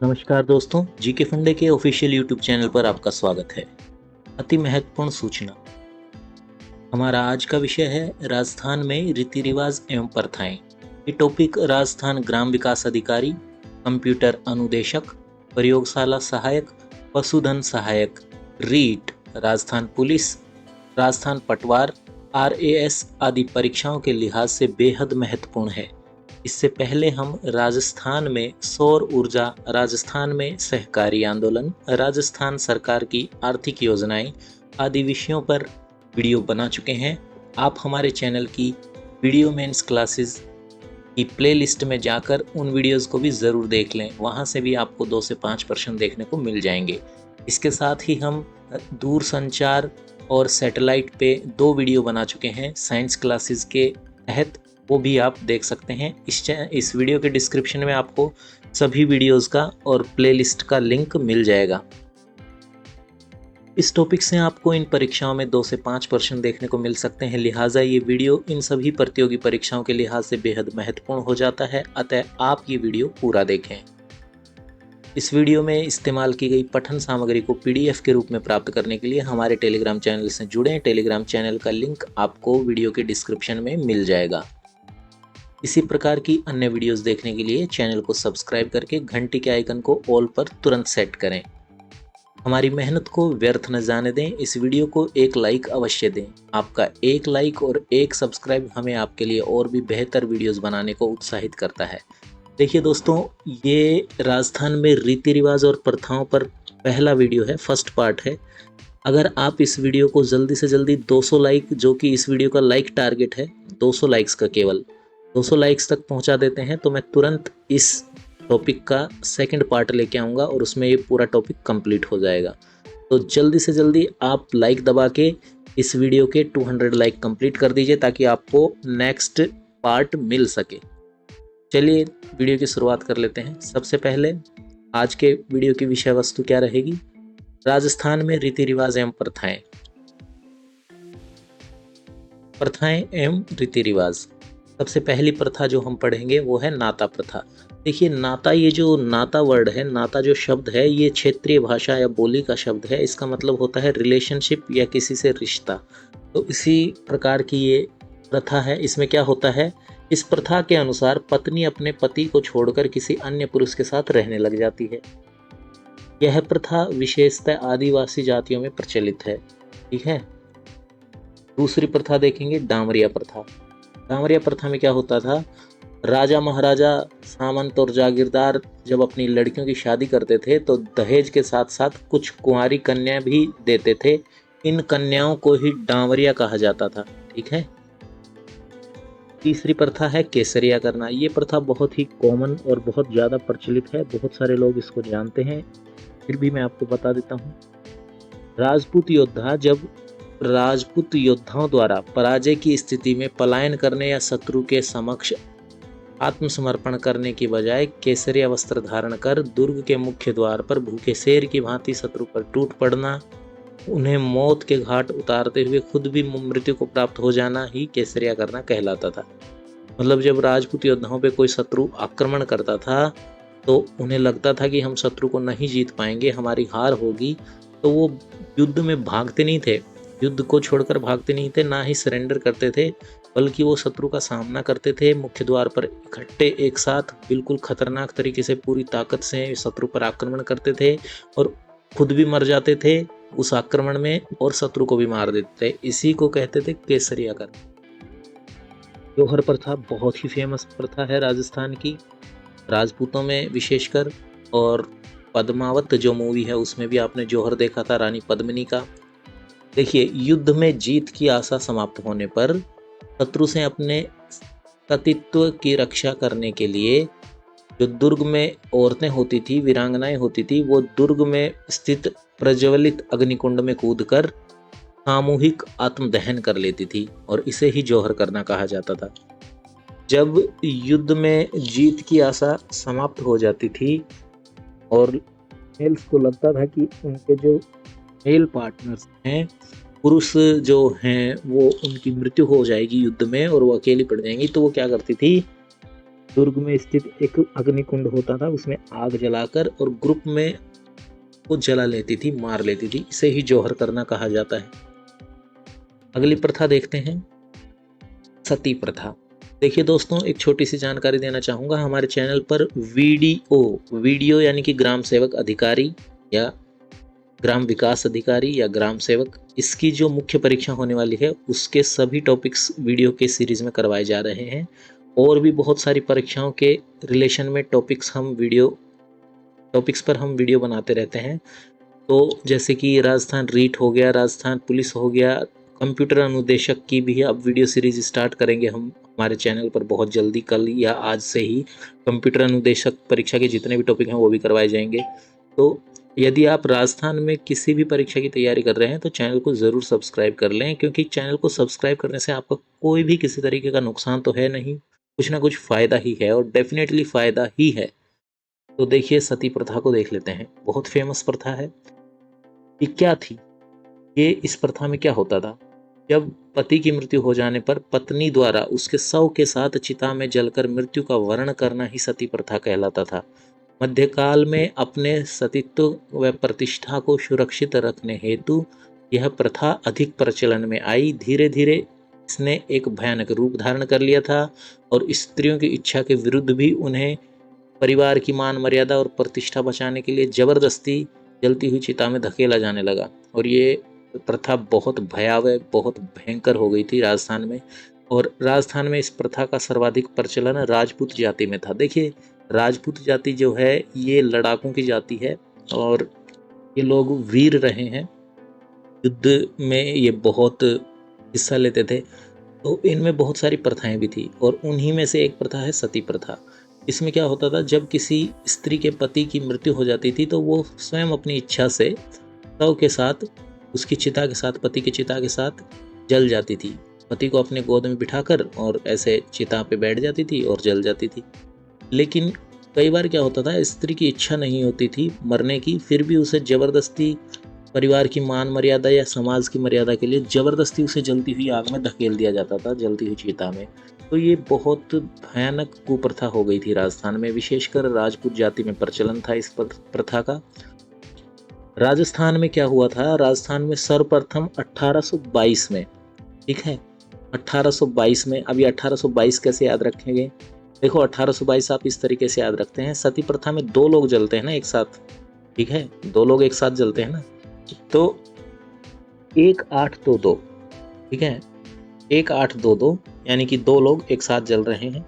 नमस्कार दोस्तों, जीके फंडे के ऑफिशियल यूट्यूब चैनल पर आपका स्वागत है। अति महत्वपूर्ण सूचना। हमारा आज का विषय है राजस्थान में रीति रिवाज एवं प्रथाएं। ये टॉपिक राजस्थान ग्राम विकास अधिकारी, कंप्यूटर अनुदेशक, प्रयोगशाला सहायक, पशुधन सहायक, रीट, राजस्थान पुलिस, राजस्थान पटवार, RAS आदि परीक्षाओं के लिहाज से बेहद महत्वपूर्ण है। इससे पहले हम राजस्थान में सौर ऊर्जा, राजस्थान में सहकारी आंदोलन, राजस्थान सरकार की आर्थिक योजनाएं आदि विषयों पर वीडियो बना चुके हैं। आप हमारे चैनल की वीडियो मेंस क्लासेस की प्लेलिस्ट में जाकर उन वीडियोस को भी ज़रूर देख लें। वहां से भी आपको 2 से 5% देखने को मिल जाएंगे। इसके साथ ही हम दूर संचार और सैटेलाइट पे 2 वीडियो बना चुके हैं साइंस क्लासेस के तहत, वो भी आप देख सकते हैं। इस वीडियो के डिस्क्रिप्शन में आपको सभी वीडियोस का और प्लेलिस्ट का लिंक मिल जाएगा। इस टॉपिक से आपको इन परीक्षाओं में 2 से 5% देखने को मिल सकते हैं, लिहाजा ये वीडियो इन सभी प्रतियोगी परीक्षाओं के लिहाज से बेहद महत्वपूर्ण हो जाता है। अतः आप ये वीडियो पूरा देखें। इस वीडियो में इस्तेमाल की गई पठन सामग्री को PDF के रूप में प्राप्त करने के लिए हमारे टेलीग्राम चैनल से जुड़ें। टेलीग्राम चैनल का लिंक आपको वीडियो के डिस्क्रिप्शन में मिल जाएगा। इसी प्रकार की अन्य वीडियोस देखने के लिए चैनल को सब्सक्राइब करके घंटी के आइकन को ऑल पर तुरंत सेट करें। हमारी मेहनत को व्यर्थ न जाने दें। इस वीडियो को एक लाइक अवश्य दें। आपका एक लाइक और एक सब्सक्राइब हमें आपके लिए और भी बेहतर वीडियोस बनाने को उत्साहित करता है। देखिए दोस्तों, ये राजस्थान में रीति रिवाज और प्रथाओं पर पहला वीडियो है, फर्स्ट पार्ट है। अगर आप इस वीडियो को जल्दी से जल्दी 200 लाइक, जो कि इस वीडियो का लाइक टारगेट है, 200 लाइक्स का केवल 200 लाइक्स तक पहुंचा देते हैं तो मैं तुरंत इस टॉपिक का सेकंड पार्ट लेके आऊँगा और उसमें ये पूरा टॉपिक कंप्लीट हो जाएगा। तो जल्दी से जल्दी आप लाइक दबा के इस वीडियो के 200 लाइक कंप्लीट कर दीजिए ताकि आपको नेक्स्ट पार्ट मिल सके। चलिए वीडियो की शुरुआत कर लेते हैं। सबसे पहले आज के वीडियो की विषय वस्तु क्या रहेगी? राजस्थान में रीति रिवाज एवं प्रथाएं। प्रथाएं एवं रीति रिवाज। सबसे पहली प्रथा जो हम पढ़ेंगे वो है नाता प्रथा। देखिए नाता, ये जो नाता वर्ड है, नाता जो शब्द है, ये क्षेत्रीय भाषा या बोली का शब्द है। इसका मतलब होता है रिलेशनशिप या किसी से रिश्ता। तो इसी प्रकार की ये प्रथा है। इसमें क्या होता है, इस प्रथा के अनुसार पत्नी अपने पति को छोड़कर किसी अन्य पुरुष के साथ रहने लग जाती है। यह प्रथा विशेषतः आदिवासी जातियों में प्रचलित है। ठीक है। दूसरी प्रथा देखेंगे, डामरिया प्रथा। डामरिया प्रथा में क्या होता था, राजा महाराजा, सामंत और जागीरदार जब अपनी लड़कियों की शादी करते थे तो दहेज के साथ साथ कुछ कुंवारी कन्या भी देते थे। इन कन्याओं को ही डामरिया कहा जाता था। ठीक है। तीसरी प्रथा है केसरिया करना। ये प्रथा बहुत ही कॉमन और बहुत ज़्यादा प्रचलित है, बहुत सारे लोग इसको जानते हैं, फिर भी मैं आपको बता देता हूँ। राजपूत योद्धाओं द्वारा पराजय की स्थिति में पलायन करने या शत्रु के समक्ष आत्मसमर्पण करने की बजाय केसरिया वस्त्र धारण कर दुर्ग के मुख्य द्वार पर भूखे शेर की भांति शत्रु पर टूट पड़ना, उन्हें मौत के घाट उतारते हुए खुद भी मृत्यु को प्राप्त हो जाना ही केसरिया करना कहलाता था। मतलब जब राजपूत योद्धाओं पे कोई शत्रु आक्रमण करता था तो उन्हें लगता था कि हम शत्रु को नहीं जीत पाएंगे, हमारी हार होगी, तो वो युद्ध में भागते नहीं थे, युद्ध को छोड़कर भागते नहीं थे, ना ही सरेंडर करते थे, बल्कि वो शत्रु का सामना करते थे। मुख्य द्वार पर इकट्ठे एक साथ बिल्कुल खतरनाक तरीके से पूरी ताकत से शत्रु पर आक्रमण करते थे और खुद भी मर जाते थे उस आक्रमण में और शत्रु को भी मार देते थे। इसी को कहते थे केसरिया कर। जौहर प्रथा बहुत ही फेमस प्रथा है राजस्थान की, राजपूतों में विशेषकर। और पद्मावत जो मूवी है उसमें भी आपने जौहर देखा था, रानी पद्मिनी का। देखिए, युद्ध में जीत की आशा समाप्त होने पर शत्रु से अपने सतीत्व की रक्षा करने के लिए जो दुर्ग में औरतें होती थी, वीरांगनाएं होती थी, वो दुर्ग में स्थित प्रज्वलित अग्निकुंड में कूदकर सामूहिक आत्मदहन कर लेती थी और इसे ही जौहर करना कहा जाता था। जब युद्ध में जीत की आशा समाप्त हो जाती थी और मेल्स को लगता था कि उनके जो मेल पार्टनर्स हैं, पुरुष जो हैं, वो उनकी मृत्यु हो जाएगी युद्ध में और वो अकेली पड़ जाएंगी, तो वो क्या करती थी, दुर्ग में स्थित एक अग्निकुंड होता था, उसमें आग जलाकर और ग्रुप में वो जला लेती थी, मार लेती थी। इसे ही जौहर करना कहा जाता है। अगली प्रथा देखते हैं, सती प्रथा। देखिए दोस्तों, एक छोटी सी जानकारी देना चाहूँगा। हमारे चैनल पर वीडियो यानी कि ग्राम सेवक अधिकारी या ग्राम विकास अधिकारी या ग्राम सेवक, इसकी जो मुख्य परीक्षा होने वाली है उसके सभी टॉपिक्स वीडियो के सीरीज में करवाए जा रहे हैं। और भी बहुत सारी परीक्षाओं के रिलेशन में टॉपिक्स पर हम वीडियो बनाते रहते हैं। तो जैसे कि राजस्थान रीट हो गया, राजस्थान पुलिस हो गया, कंप्यूटर अनुदेशक की भी अब वीडियो सीरीज स्टार्ट करेंगे हम हमारे चैनल पर बहुत जल्दी, कल या आज से ही कंप्यूटर अनुदेशक परीक्षा के जितने भी टॉपिक हैं वो भी करवाए जाएंगे। तो यदि आप राजस्थान में किसी भी परीक्षा की तैयारी कर रहे हैं तो चैनल को ज़रूर सब्सक्राइब कर लें, क्योंकि चैनल को सब्सक्राइब करने से आपका कोई भी किसी तरीके का नुकसान तो है नहीं, कुछ ना कुछ फ़ायदा ही है और डेफिनेटली फ़ायदा ही है। तो देखिए, सती प्रथा को देख लेते हैं। बहुत फेमस प्रथा है। ये क्या थी? ये इस प्रथा में क्या होता था, जब पति की मृत्यु हो जाने पर पत्नी द्वारा उसके शव के साथ चिता में जलकर मृत्यु का वर्ण करना ही सती प्रथा कहलाता था। मध्यकाल में अपने सतीत्व व प्रतिष्ठा को सुरक्षित रखने हेतु यह प्रथा अधिक प्रचलन में आई। धीरे धीरे इसने एक भयानक रूप धारण कर लिया था और स्त्रियों की इच्छा के विरुद्ध भी उन्हें परिवार की मान मर्यादा और प्रतिष्ठा बचाने के लिए जबरदस्ती जलती हुई चिता में धकेला जाने लगा। और ये प्रथा बहुत भयावह, बहुत भयंकर हो गई थी राजस्थान में। और राजस्थान में इस प्रथा का सर्वाधिक प्रचलन राजपूत जाति में था। देखिए, राजपूत जाति जो है ये लड़ाकों की जाति है और ये लोग वीर रहे हैं, युद्ध में ये बहुत हिस्सा लेते थे। तो इनमें बहुत सारी प्रथाएं भी थी और उन्हीं में से एक प्रथा है सती प्रथा। इसमें क्या होता था, जब किसी स्त्री के पति की मृत्यु हो जाती थी तो वो स्वयं अपनी इच्छा से शव के साथ, उसकी चिता के साथ, पति की चिता के साथ जल जाती थी। पति को अपने गोद में बिठाकर और ऐसे चिता पे बैठ जाती थी और जल जाती थी। लेकिन कई बार क्या होता था, स्त्री की इच्छा नहीं होती थी मरने की, फिर भी उसे जबरदस्ती परिवार की मान मर्यादा या समाज की मर्यादा के लिए जबरदस्ती उसे जलती हुई आग में धकेल दिया जाता था, जलती हुई चिता में। तो ये बहुत भयानक कुप्रथा हो गई थी राजस्थान में, विशेषकर राजपूत जाति में प्रचलन था इस प्रथा का। राजस्थान में क्या हुआ था, राजस्थान में सर्वप्रथम 1822 में, ठीक है, 1822 में। अभी 1822 कैसे याद रखेंगे? देखो, 1822 आप इस तरीके से याद रखते हैं, सती प्रथा में 2 लोग जलते हैं ना एक साथ, ठीक है, 2 लोग एक साथ जलते हैं ना, तो 1822, ठीक है, 1822 यानी कि 2 लोग एक साथ जल रहे हैं,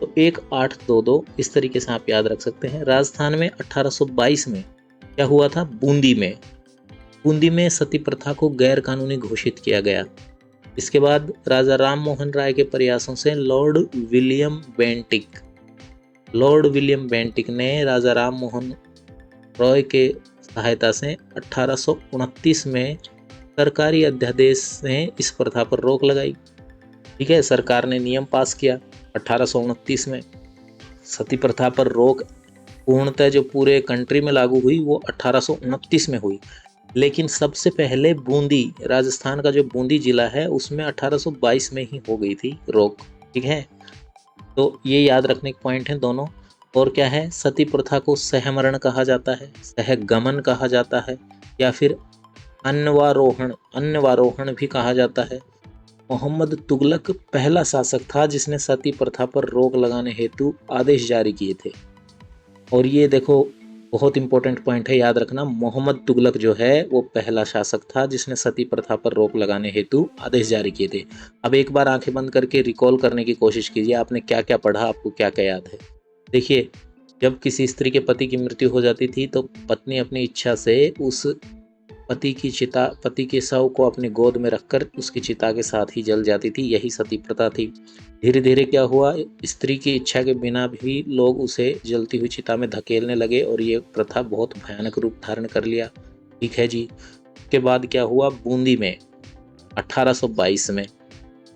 तो 1822 इस तरीके से आप याद रख सकते हैं। राजस्थान में 1822 में क्या हुआ था, बूंदी में सती प्रथा को गैर कानूनी घोषित किया गया। इसके बाद राजा राम मोहन राय के प्रयासों से लॉर्ड विलियम बेंटिक ने राजा राम मोहन रॉय के सहायता से 1829 में सरकारी अध्यादेश से इस प्रथा पर रोक लगाई। ठीक है, सरकार ने नियम पास किया 1829 में। सती प्रथा पर रोक पूर्णतः जो पूरे कंट्री में लागू हुई वो 1829 में हुई, लेकिन सबसे पहले बूंदी, राजस्थान का जो बूंदी जिला है उसमें 1822 में ही हो गई थी रोक। ठीक है, तो ये याद रखने के पॉइंट हैं दोनों। और क्या है, सती प्रथा को सहमरण कहा जाता है, सहगमन कहा जाता है, या फिर अन्नवारोहण भी कहा जाता है। मोहम्मद तुगलक पहला शासक था जिसने सती प्रथा पर रोक लगाने हेतु आदेश जारी किए थे। और ये देखो, बहुत इंपॉर्टेंट पॉइंट है, याद रखना, मोहम्मद तुगलक जो है वो पहला शासक था जिसने सती प्रथा पर रोक लगाने हेतु आदेश जारी किए थे। अब एक बार आंखें बंद करके रिकॉल करने की कोशिश कीजिए, आपने क्या क्या पढ़ा, आपको क्या क्या याद है। देखिए, जब किसी स्त्री के पति की मृत्यु हो जाती थी तो पत्नी अपनी इच्छा से उस पति के शव को अपनी गोद में रखकर उसकी चिता के साथ ही जल जाती थी, यही सती प्रथा थी। धीरे धीरे क्या हुआ, स्त्री की इच्छा के बिना भी लोग उसे जलती हुई चिता में धकेलने लगे और ये प्रथा बहुत भयानक रूप धारण कर लिया। ठीक है जी। उसके बाद क्या हुआ, बूंदी में 1822 में,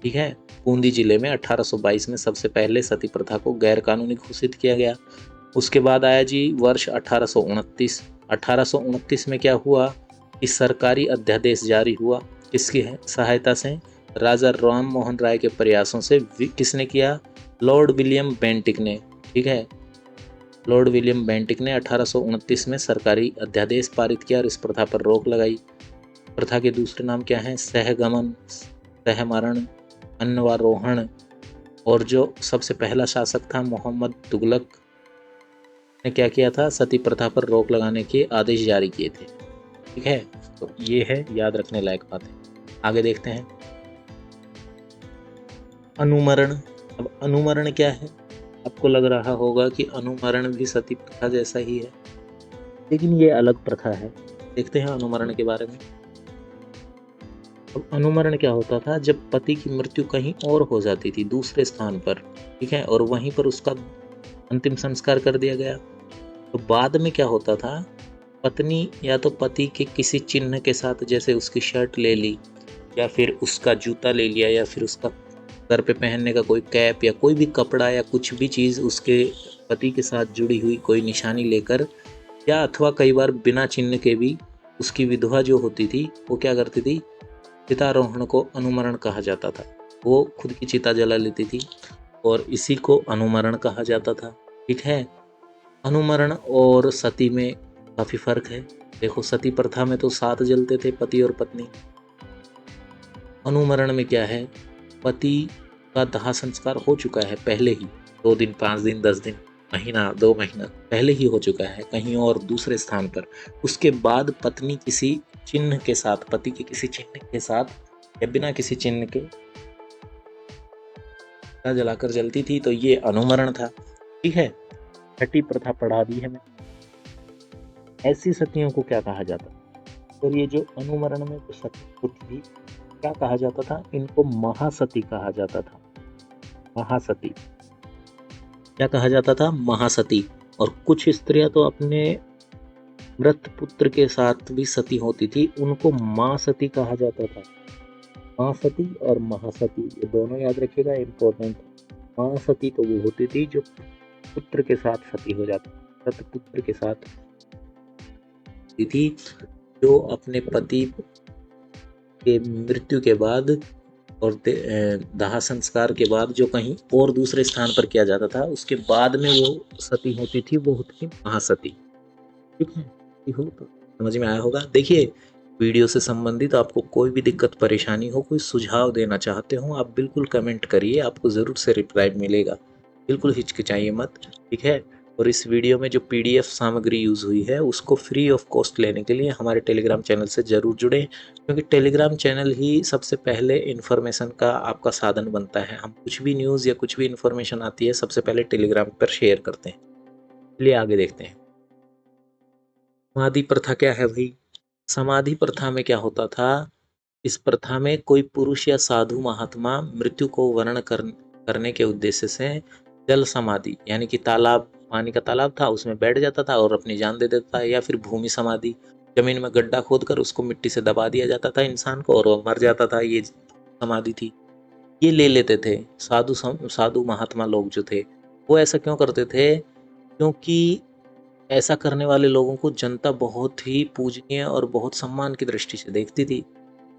ठीक है, बूंदी जिले में 1822 में सबसे पहले सती प्रथा को गैर कानूनी घोषित किया गया। उसके बाद आया जी वर्ष 1829। 1829 में क्या हुआ, इस सरकारी अध्यादेश जारी हुआ, किसकी सहायता से, राजा राम मोहन राय के प्रयासों से। किसने किया, लॉर्ड विलियम बेंटिक ने। ठीक है। लॉर्ड विलियम बेंटिक ने 1829 में सरकारी अध्यादेश पारित किया और इस प्रथा पर रोक लगाई। प्रथा के दूसरे नाम क्या हैं? सहगमन, सहमरण, अन्वारोहण। और जो सबसे पहला शासक था मोहम्मद तुगलक ने क्या किया था? सती प्रथा पर रोक लगाने के आदेश जारी किए थे। ठीक है, तो ये है याद रखने लायक बात है। आगे देखते हैं अनुमरण। अब अनुमरण क्या है? आपको लग रहा होगा कि अनुमरण भी सती प्रथा जैसा ही है, लेकिन ये अलग प्रथा है। देखते हैं अनुमरण के बारे में। अब अनुमरण क्या होता था? जब पति की मृत्यु कहीं और हो जाती थी, दूसरे स्थान पर, ठीक है, और वहीं पर उसका अंतिम संस्कार कर दिया गया, तो बाद में क्या होता था? पत्नी या तो पति के किसी चिन्ह के साथ, जैसे उसकी शर्ट ले ली, या फिर उसका जूता ले लिया, या फिर उसका सर पे पहनने का कोई कैप या कोई भी कपड़ा या कुछ भी चीज़ उसके पति के साथ जुड़ी हुई कोई निशानी लेकर, या अथवा कई बार बिना चिन्ह के भी उसकी विधवा जो होती थी वो क्या करती थी? चितारोहण को अनुमरण कहा जाता था। वो खुद की चिता जला लेती थी और इसी को अनुमरण कहा जाता था। ठीक है, अनुमरण और सती में काफ़ी फर्क है। देखो, सती प्रथा में तो साथ जलते थे पति और पत्नी। अनुमरण में क्या है? पति का दाह संस्कार हो चुका है पहले ही, 2 दिन, 5 दिन, 10 दिन, महीना, 2 महीना पहले ही हो चुका है कहीं और दूसरे स्थान पर। उसके बाद पत्नी किसी चिन्ह के साथ, पति के किसी चिन्ह के साथ या बिना किसी चिन्ह के जलाकर जलती थी, तो ये अनुमरण था। ठीक है, छठी प्रथा पढ़ा दी है मैं। ऐसी सतियों को क्या कहा जाता? और ये जो अनुमरण में जो सती होती थी, क्या कहा जाता था? इनको महासती कहा जाता था। महासती क्या कहा जाता था? महासती। और कुछ स्त्रियां तो अपने मृत पुत्र के साथ भी सती होती थी, उनको मां सती कहा जाता था। मां सती और महासती, ये दोनों याद रखिएगा, इम्पोर्टेंट। मां सती तो वो होती थी जो पुत्र के साथ सती हो जाती, सतपुत्र के साथ थी, जो अपने पति के मृत्यु के बाद और दाह संस्कार के बाद जो कहीं और दूसरे स्थान पर किया जाता था, उसके बाद में वो सती होती थी, वो होती थी महासती। ठीक है, हो तो समझ में आया होगा। देखिए, वीडियो से संबंधित आपको कोई भी दिक्कत परेशानी हो, कोई सुझाव देना चाहते हो, आप बिल्कुल कमेंट करिए, आपको ज़रूर से रिप्लाई मिलेगा। बिल्कुल हिचकिचाइए मत। ठीक है, और इस वीडियो में जो PDF सामग्री यूज़ हुई है उसको फ्री ऑफ कॉस्ट लेने के लिए हमारे टेलीग्राम चैनल से ज़रूर जुड़ें, क्योंकि टेलीग्राम चैनल ही सबसे पहले इन्फॉर्मेशन का आपका साधन बनता है। हम कुछ भी न्यूज़ या कुछ भी इन्फॉर्मेशन आती है सबसे पहले टेलीग्राम पर शेयर करते हैं। चलिए आगे देखते हैं। समाधि प्रथा क्या है भाई? समाधि प्रथा में क्या होता था? इस प्रथा में कोई पुरुष या साधु महात्मा मृत्यु को वर्ण करने के उद्देश्य से जल समाधि, यानी कि तालाब, पानी का तालाब था, उसमें बैठ जाता था और अपनी जान दे देता था, या फिर भूमि समाधि, जमीन में गड्ढा खोदकर उसको मिट्टी से दबा दिया जाता था इंसान को और वो मर जाता था, ये समाधि थी। ये ले लेते थे साधु महात्मा लोग जो थे। वो ऐसा क्यों करते थे? क्योंकि ऐसा करने वाले लोगों को जनता बहुत ही पूजनीय और बहुत सम्मान की दृष्टि से देखती थी।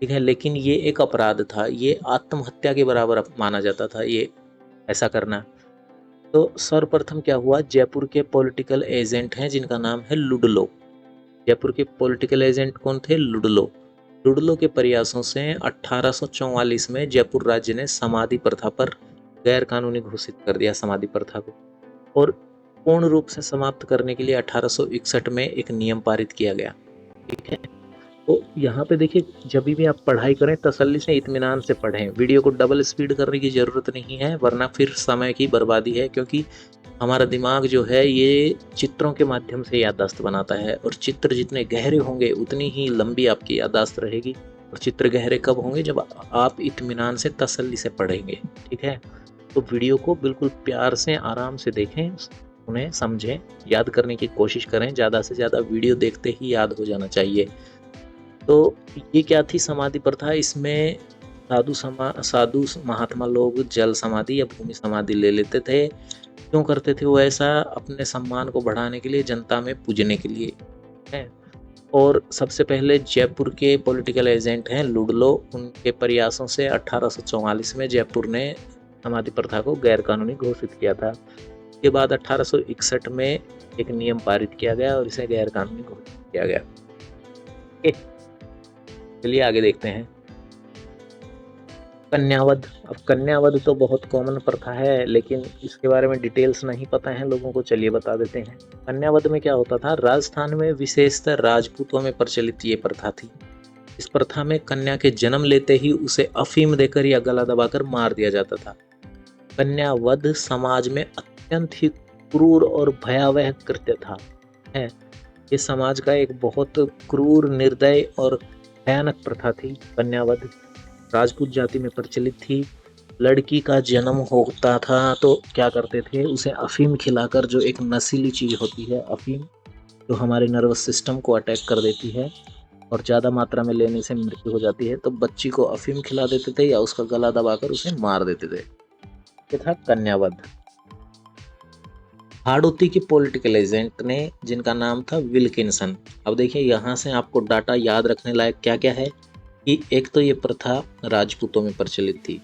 ठीक है, लेकिन ये एक अपराध था, ये आत्महत्या के बराबर माना जाता था ये ऐसा करना। तो सर्वप्रथम क्या हुआ? जयपुर के पॉलिटिकल एजेंट हैं जिनका नाम है लुडलो। जयपुर के पॉलिटिकल एजेंट कौन थे? लुडलो। लुडलो के प्रयासों से 1844 में जयपुर राज्य ने समाधि प्रथा पर गैर कानूनी घोषित कर दिया समाधि प्रथा को, और पूर्ण रूप से समाप्त करने के लिए 1861 में एक नियम पारित किया गया। ठीक है, तो यहाँ पे देखिए, जब भी आप पढ़ाई करें तसल्ली से, इत्मीनान से पढ़ें। वीडियो को डबल स्पीड करने की ज़रूरत नहीं है, वरना फिर समय की बर्बादी है, क्योंकि हमारा दिमाग जो है ये चित्रों के माध्यम से याददाश्त बनाता है, और चित्र जितने गहरे होंगे उतनी ही लंबी आपकी याददाश्त रहेगी। और चित्र गहरे कब होंगे? जब आप इत्मीनान से, तसल्ली से पढ़ेंगे। ठीक है, तो वीडियो को बिल्कुल प्यार से, आराम से देखें, उन्हें समझें, याद करने की कोशिश करें। ज़्यादा से ज़्यादा वीडियो देखते ही याद हो जाना चाहिए। तो ये क्या थी समाधि प्रथा? इसमें साधु महात्मा लोग जल समाधि या भूमि समाधि ले लेते थे। क्यों करते थे वो ऐसा? अपने सम्मान को बढ़ाने के लिए, जनता में पूजने के लिए है। और सबसे पहले जयपुर के पॉलिटिकल एजेंट हैं लुडलो, उनके प्रयासों से 1844 में जयपुर ने समाधि प्रथा को गैर कानूनी घोषित किया था। के बाद 1861 में एक नियम पारित किया गया और इसे गैर कानूनी घोषित किया गया। चलिए आगे देखते हैं। कन्यावध। अब कन्यावध तो बहुत कॉमन प्रथा है, लेकिन इसके बारे में डिटेल्स नहीं पता है लोगों को, चलिए बता देते हैं। कन्यावध में क्या होता था, राजस्थान में विशेषतर राजपूतों में प्रचलित ये प्रथा थी। इस प्रथा में कन्या के जन्म लेते ही उसे अफीम देकर या गला दबाकर मार दिया जाता था। कन्यावध समाज में अत्यंत ही क्रूर और भयावह कृत्य था। है ये समाज का एक बहुत क्रूर, निर्दय और भयानक प्रथा थी। कन्यावध राजपूत जाति में प्रचलित थी। लड़की का जन्म होता था तो क्या करते थे, उसे अफीम खिलाकर, जो एक नशीली चीज होती है अफीम, जो हमारे नर्वस सिस्टम को अटैक कर देती है और ज़्यादा मात्रा में लेने से मृत्यु हो जाती है, तो बच्ची को अफीम खिला देते थे या उसका गला दबाकर उसे मार देते थे। ये था कन्यावध। हाड़ौती के पॉलिटिकल एजेंट ने, जिनका नाम था विल्किंसन। अब देखिए यहाँ से आपको डाटा याद रखने लायक क्या क्या है कि एक तो ये प्रथा राजपूतों में प्रचलित थी,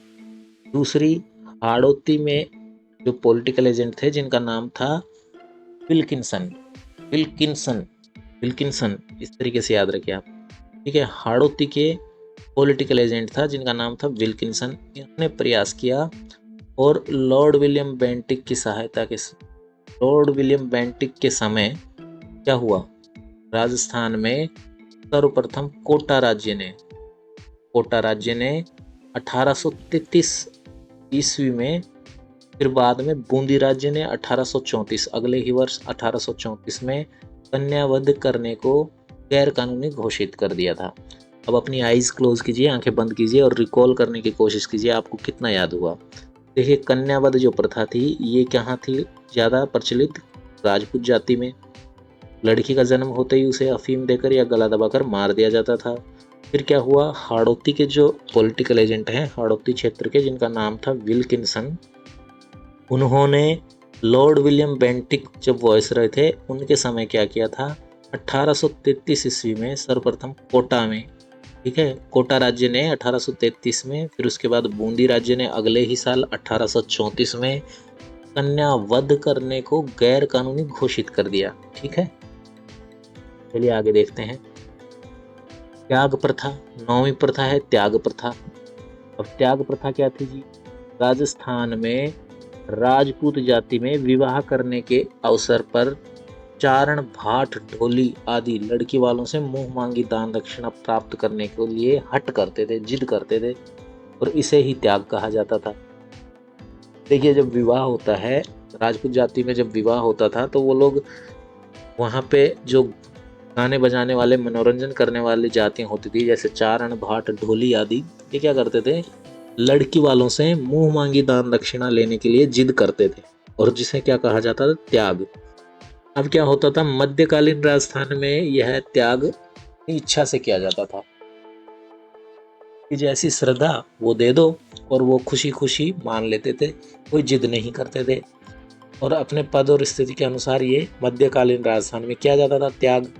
दूसरी हाड़ौती में जो पॉलिटिकल एजेंट थे जिनका नाम था विल्किंसन। विल्किंसन विल्किंसन इस तरीके से याद रखिए आप, ठीक है। हाड़ौती के पॉलिटिकल एजेंट था जिनका नाम था विल्किंसन। इन्होंने प्रयास किया और लॉर्ड विलियम बेंटिक के समय क्या हुआ, राजस्थान में सर्वप्रथम कोटा राज्य ने 1833 ईस्वी में, फिर बाद में बूंदी राज्य ने 1834, अगले ही वर्ष 1834 में कन्यावध करने को गैर कानूनी घोषित कर दिया था। अब अपनी आईज क्लोज कीजिए, आंखें बंद कीजिए और रिकॉल करने की कोशिश कीजिए आपको कितना याद हुआ। देखिए कन्यावध जो प्रथा थी ये कहाँ थी ज़्यादा प्रचलित, राजपूत जाति में। लड़की का जन्म होते ही उसे अफीम देकर या गला दबाकर मार दिया जाता था। फिर क्या हुआ, हाड़ौती के जो पॉलिटिकल एजेंट हैं हाड़ौती क्षेत्र के, जिनका नाम था विल्किंसन, उन्होंने लॉर्ड विलियम बेंटिक जब वॉइसरॉय थे उनके समय क्या किया था, 1833 ईस्वी में सर्वप्रथम कोटा में, ठीक है, कोटा राज्य ने 1833 में, फिर उसके बाद बूंदी राज्य ने अगले ही साल 1834 में कन्यावध करने को गैर कानूनी घोषित कर दिया। ठीक है, चलिए आगे देखते हैं। त्याग प्रथा, 9वीं प्रथा है त्याग प्रथा। अब त्याग प्रथा क्या थी जी, राजस्थान में राजपूत जाति में विवाह करने के अवसर पर चारण, भाट, ढोली आदि लड़की वालों से मुंह मांगी दान दक्षिणा प्राप्त करने के लिए हट करते थे, जिद करते थे, और इसे ही त्याग कहा जाता था। देखिए जब विवाह होता है राजपूत जाति में, जब विवाह होता था तो वो लोग वहाँ पे जो गाने बजाने वाले, मनोरंजन करने वाली जातियाँ होती थी, जैसे चारण, भाट, ढोली आदि, ये क्या करते थे, लड़की वालों से मुंह मांगी दान दक्षिणा लेने के लिए जिद करते थे, और जिसे क्या कहा जाता था, त्याग। अब क्या होता था, मध्यकालीन राजस्थान में यह त्याग इच्छा से किया जाता था कि जैसी श्रद्धा वो दे दो, और वो खुशी खुशी मान लेते थे, कोई जिद नहीं करते थे, और अपने पद और स्थिति के अनुसार ये मध्यकालीन राजस्थान में किया जाता था त्याग।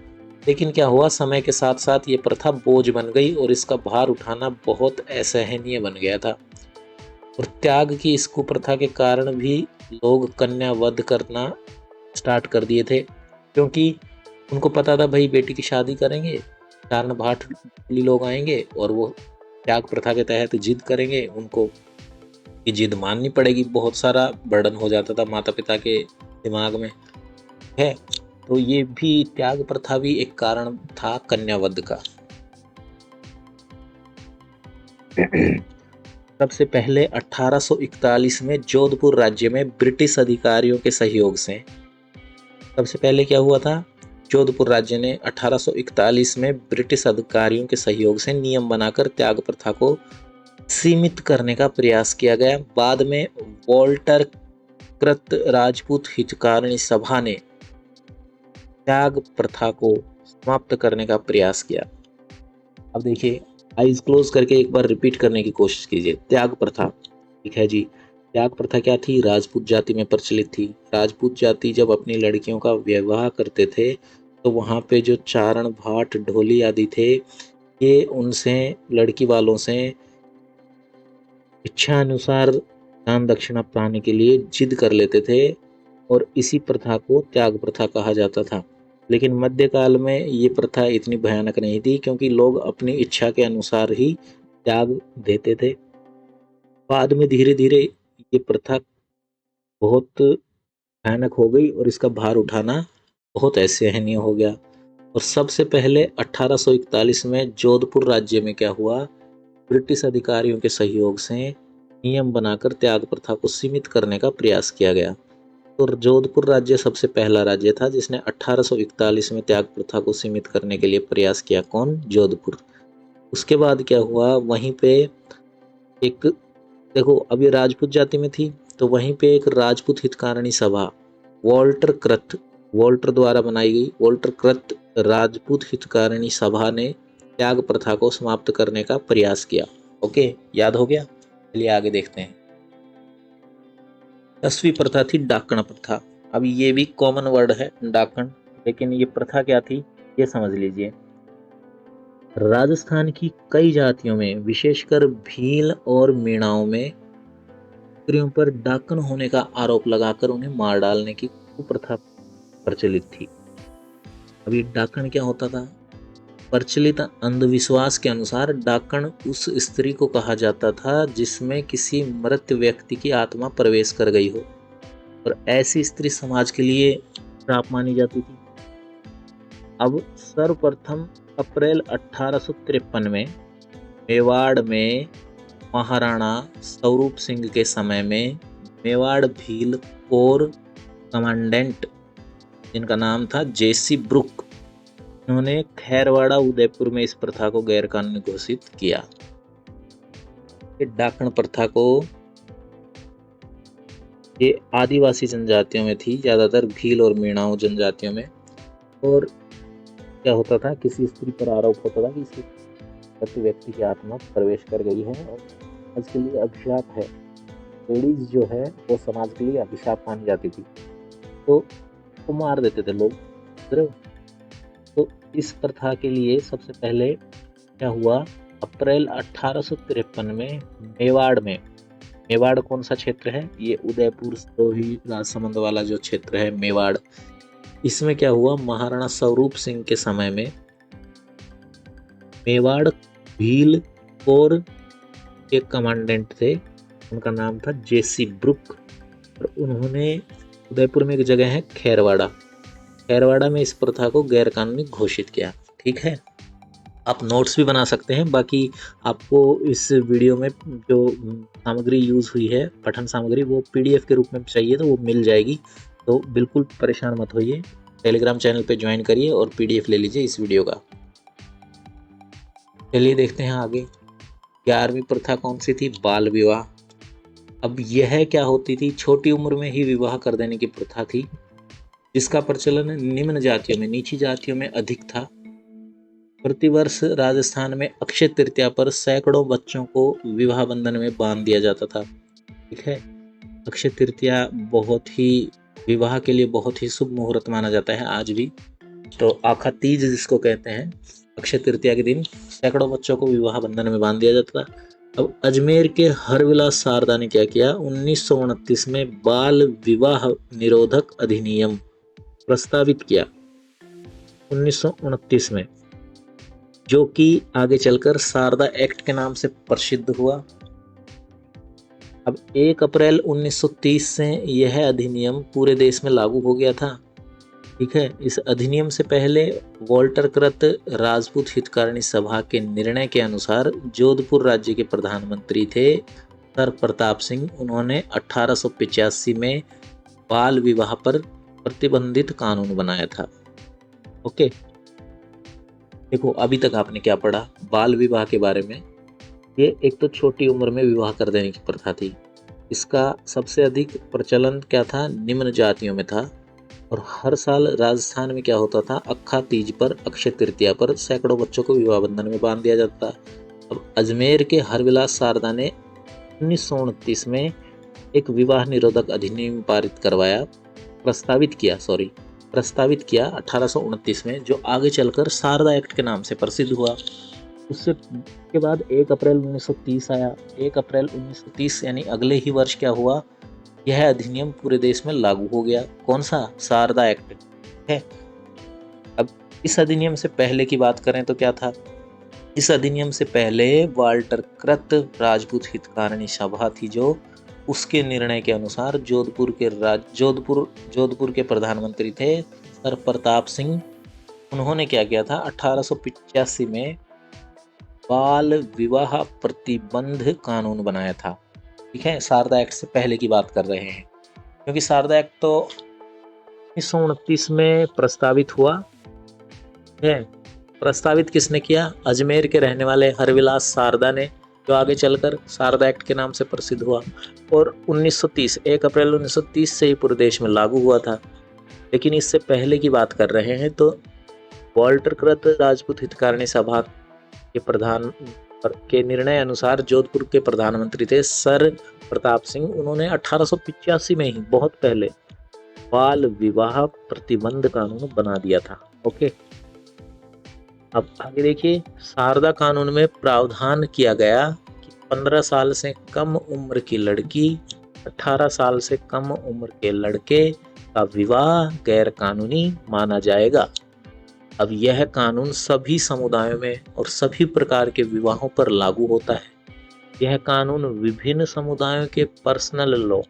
लेकिन क्या हुआ, समय के साथ साथ ये प्रथा बोझ बन गई और इसका भार उठाना बहुत असहनीय बन गया था, और त्याग की इस कुप्रथा के कारण भी लोग कन्या वध करना स्टार्ट कर दिए थे, क्योंकि उनको पता था भाई बेटी की शादी करेंगे, चारण भाट लोग आएंगे और वो त्याग प्रथा के तहत जिद करेंगे, उनको की जिद माननी पड़ेगी, बहुत सारा बर्डन हो जाता था माता पिता के दिमाग में, है। तो ये भी त्याग प्रथा भी एक कारण था कन्यावध का। सबसे पहले 1841 में जोधपुर राज्य में ब्रिटिश अधिकारियों के सहयोग से, सबसे पहले क्या हुआ था, जोधपुर राज्य ने 1841 में ब्रिटिश अधिकारियों के सहयोग से नियम बनाकर त्याग प्रथा को सीमित करने का प्रयास किया गया। बाद में वॉल्टर कृत राजपूत हितकारिणी सभा ने त्याग प्रथा को समाप्त करने का प्रयास किया। अब देखिए आइज क्लोज करके एक बार रिपीट करने की कोशिश कीजिए। त्याग प्रथा, ठीक है जी, त्याग प्रथा क्या थी, राजपूत जाति में प्रचलित थी। राजपूत जाति जब अपनी लड़कियों का विवाह करते थे तो वहाँ पे जो चारण, भाट, ढोली आदि थे, ये उनसे, लड़की वालों से इच्छा अनुसार दान दक्षिणा पाने के लिए जिद कर लेते थे, और इसी प्रथा को त्याग प्रथा कहा जाता था। लेकिन मध्यकाल में ये प्रथा इतनी भयानक नहीं थी, क्योंकि लोग अपनी इच्छा के अनुसार ही त्याग देते थे। बाद में धीरे धीरे ये प्रथा बहुत भयानक हो गई और इसका भार उठाना बहुत असहनीय हो गया। और सबसे पहले 1841 में जोधपुर राज्य में क्या हुआ, ब्रिटिश अधिकारियों के सहयोग से नियम बनाकर त्याग प्रथा को सीमित करने का प्रयास किया गया। तो जोधपुर राज्य सबसे पहला राज्य था जिसने 1841 में त्याग प्रथा को सीमित करने के लिए प्रयास किया। कौन? जोधपुर। उसके बाद क्या हुआ, वहीं पे एक, देखो अब ये राजपूत जाति में थी, तो वहीं पे एक राजपूत हितकारिणी सभा वॉल्टर द्वारा बनाई गई वॉल्टर कृत राजपूत हितकारिणी सभा ने त्याग प्रथा को समाप्त करने का प्रयास किया। ओके, याद हो गया? चलिए आगे देखते हैं। 10वीं प्रथा थी डाकण प्रथा। अब ये भी कॉमन वर्ड है डाकण, लेकिन ये प्रथा क्या थी ये समझ लीजिए। राजस्थान की कई जातियों में, विशेषकर भील और मीणाओं में, स्त्रियों पर डाकण होने का आरोप लगाकर उन्हें मार डालने की कुप्रथा प्रचलित थी। अब ये डाकण क्या होता था? प्रचलित अंधविश्वास के अनुसार डाकण उस स्त्री को कहा जाता था जिसमें किसी मृत व्यक्ति की आत्मा प्रवेश कर गई हो, और ऐसी स्त्री समाज के लिए श्राप मानी जाती थी। अब सर्वप्रथम अप्रैल 1853 में मेवाड़ में महाराणा स्वरूप सिंह के समय में मेवाड़ भील कोर कमांडेंट, जिनका नाम था जेसी ब्रुक, उन्होंने खैरवाड़ा उदयपुर में इस प्रथा को गैरकानूनी घोषित किया। डाकण प्रथा को ये आदिवासी जनजातियों में थी, ज्यादातर भील और मीणाओं जनजातियों में। और क्या होता था, किसी स्त्री पर आरोप होता था कि इस व्यक्ति की आत्मा प्रवेश कर गई है और समाज के लिए अभिशाप है। लेडीज जो है वो समाज के लिए अभिशाप मानी जाती थी, तो वो मार देते थे लोग। तो इस प्रथा के लिए सबसे पहले क्या हुआ, अप्रैल 1853 में मेवाड़ कौन सा क्षेत्र है? ये उदयपुर सिरोही राजसमंद वाला जो क्षेत्र है मेवाड़, इसमें क्या हुआ, महाराणा स्वरूप सिंह के समय में मेवाड़ भील कोर के कमांडेंट थे, उनका नाम था जेसी ब्रुक, और उन्होंने उदयपुर में एक जगह है खैरवाड़ा में इस प्रथा को गैरकानूनी घोषित किया। ठीक है, आप नोट्स भी बना सकते हैं। बाकी आपको इस वीडियो में जो सामग्री यूज़ हुई है, पठन सामग्री, वो PDF के रूप में चाहिए तो वो मिल जाएगी, तो बिल्कुल परेशान मत होइए। टेलीग्राम चैनल पे ज्वाइन करिए और PDF ले लीजिए इस वीडियो का। चलिए देखते हैं आगे। 11वीं प्रथा कौन सी थी? बाल विवाह। अब यह क्या होती थी, छोटी उम्र में ही विवाह कर देने की प्रथा थी, जिसका प्रचलन निम्न जातियों में, नीची जातियों में अधिक था। प्रतिवर्ष राजस्थान में अक्षय तृतीया पर सैकड़ों बच्चों को विवाह बंधन में बांध दिया जाता था। ठीक है, अक्षय तृतीया बहुत ही विवाह के लिए बहुत ही शुभ मुहूर्त माना जाता है आज भी। तो आखा तीज जिसको कहते हैं, अक्षय तृतीया के दिन सैकड़ों बच्चों को विवाह बंधन में बांध दिया जाता था। अब अजमेर के हरविलास शारदा ने क्या किया, 1929 में बाल विवाह निरोधक अधिनियम प्रस्तावित किया 1929 में, जो कि आगे चलकर शारदा एक्ट के नाम से प्रसिद्ध हुआ। अब 1 अप्रैल 1930 से यह अधिनियम पूरे देश में लागू हो गया था। ठीक है, इस अधिनियम से पहले वॉल्टर कृत राजपूत हितकारिणी सभा के निर्णय के अनुसार जोधपुर राज्य के प्रधानमंत्री थे सर प्रताप सिंह। उन्होंने 1885 में बाल विवाह पर प्रतिबंधित कानून बनाया था। ओके, देखो अभी तक आपने क्या पढ़ा बाल विवाह के बारे में। ये एक तो छोटी उम्र में विवाह कर देने की प्रथा थी। इसका सबसे अधिक प्रचलन क्या था, निम्न जातियों में था। और हर साल राजस्थान में क्या होता था, अक्खा तीज पर, अक्षय तृतीया पर सैकड़ों बच्चों को विवाह बंधन में बांध दिया जाता था। अब अजमेर के हरविलास शारदा ने 1929 में एक विवाह निरोधक अधिनियम प्रस्तावित किया 1829 में, जो आगे चलकर शारदा एक्ट के नाम से प्रसिद्ध हुआ। उससे के बाद 1 अप्रैल 1930 आया। 1 अप्रैल 1930 यानी अगले ही वर्ष क्या हुआ यह अधिनियम पूरे देश में लागू हो गया। कौन सा? शारदा एक्ट है। अब इस अधिनियम से पहले की बात करें तो क्या था? इस अधिनियम से पहले वाल्टर कृत राजपूत हितकारिणी सभा थी, जो उसके निर्णय के अनुसार जोधपुर के प्रधानमंत्री थे सर प्रताप सिंह। उन्होंने क्या किया था? 1885 में बाल विवाह प्रतिबंध कानून बनाया था। ठीक है, शारदा एक्ट से पहले की बात कर रहे हैं, क्योंकि शारदा एक्ट तो 1929 में प्रस्तावित हुआ है। प्रस्तावित किसने किया? अजमेर के रहने वाले हरविलास शारदा ने, जो आगे चलकर शारदा एक्ट के नाम से प्रसिद्ध हुआ। और 1930 1 अप्रैल 1930 से ही पूरे देश में लागू हुआ था। लेकिन इससे पहले की बात कर रहे हैं तो वाल्टर कृत राजपूत हितकारिणी सभा के प्रधान के निर्णय अनुसार जोधपुर के प्रधानमंत्री थे सर प्रताप सिंह। उन्होंने 1885 में ही, बहुत पहले, बाल विवाह प्रतिबंध कानून बना दिया था। ओके, अब आगे देखिए। शारदा कानून में प्रावधान किया गया कि 15 साल से कम उम्र की लड़की, 18 साल से कम उम्र के लड़के का विवाह गैर कानूनी माना जाएगा। अब यह कानून सभी समुदायों में और सभी प्रकार के विवाहों पर लागू होता है। यह कानून विभिन्न समुदायों के पर्सनल लॉ,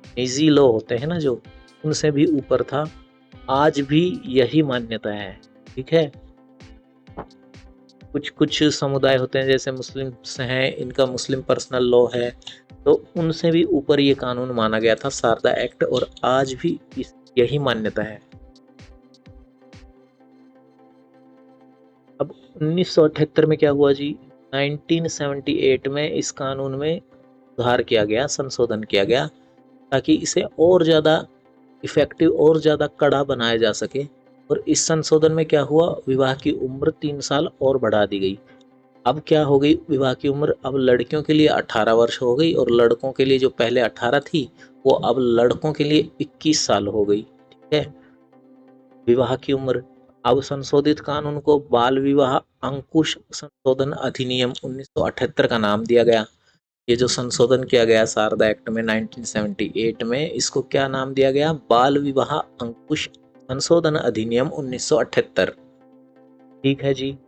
निजी लॉ होते हैं ना जो, उनसे भी ऊपर था। आज भी यही मान्यता है। ठीक है, कुछ समुदाय होते हैं जैसे मुस्लिम हैं, इनका मुस्लिम पर्सनल लॉ है, तो उनसे भी ऊपर ये कानून माना गया था शारदा एक्ट, और आज भी यही मान्यता है। अब 1978 में क्या हुआ जी? 1978 में इस कानून में सुधार किया गया, संशोधन किया गया, ताकि इसे और ज़्यादा इफेक्टिव और ज़्यादा कड़ा बनाया जा सके। और इस संशोधन में क्या हुआ? विवाह की उम्र 3 साल और बढ़ा दी गई। अब क्या हो गई विवाह की उम्र? अब लड़कियों के लिए 18 वर्ष हो गई, और लड़कों के लिए जो पहले 18 थी, वो अब लड़कों के लिए 21 साल हो गई। ठीक है, विवाह की उम्र। अब संशोधित कानून को बाल विवाह अंकुश संशोधन अधिनियम 1978 का नाम दिया गया। ये जो संशोधन किया गया शारदा एक्ट में 1978 में, इसको क्या नाम दिया गया? बाल विवाह अंकुश संशोधन अधिनियम 1978। ठीक है जी।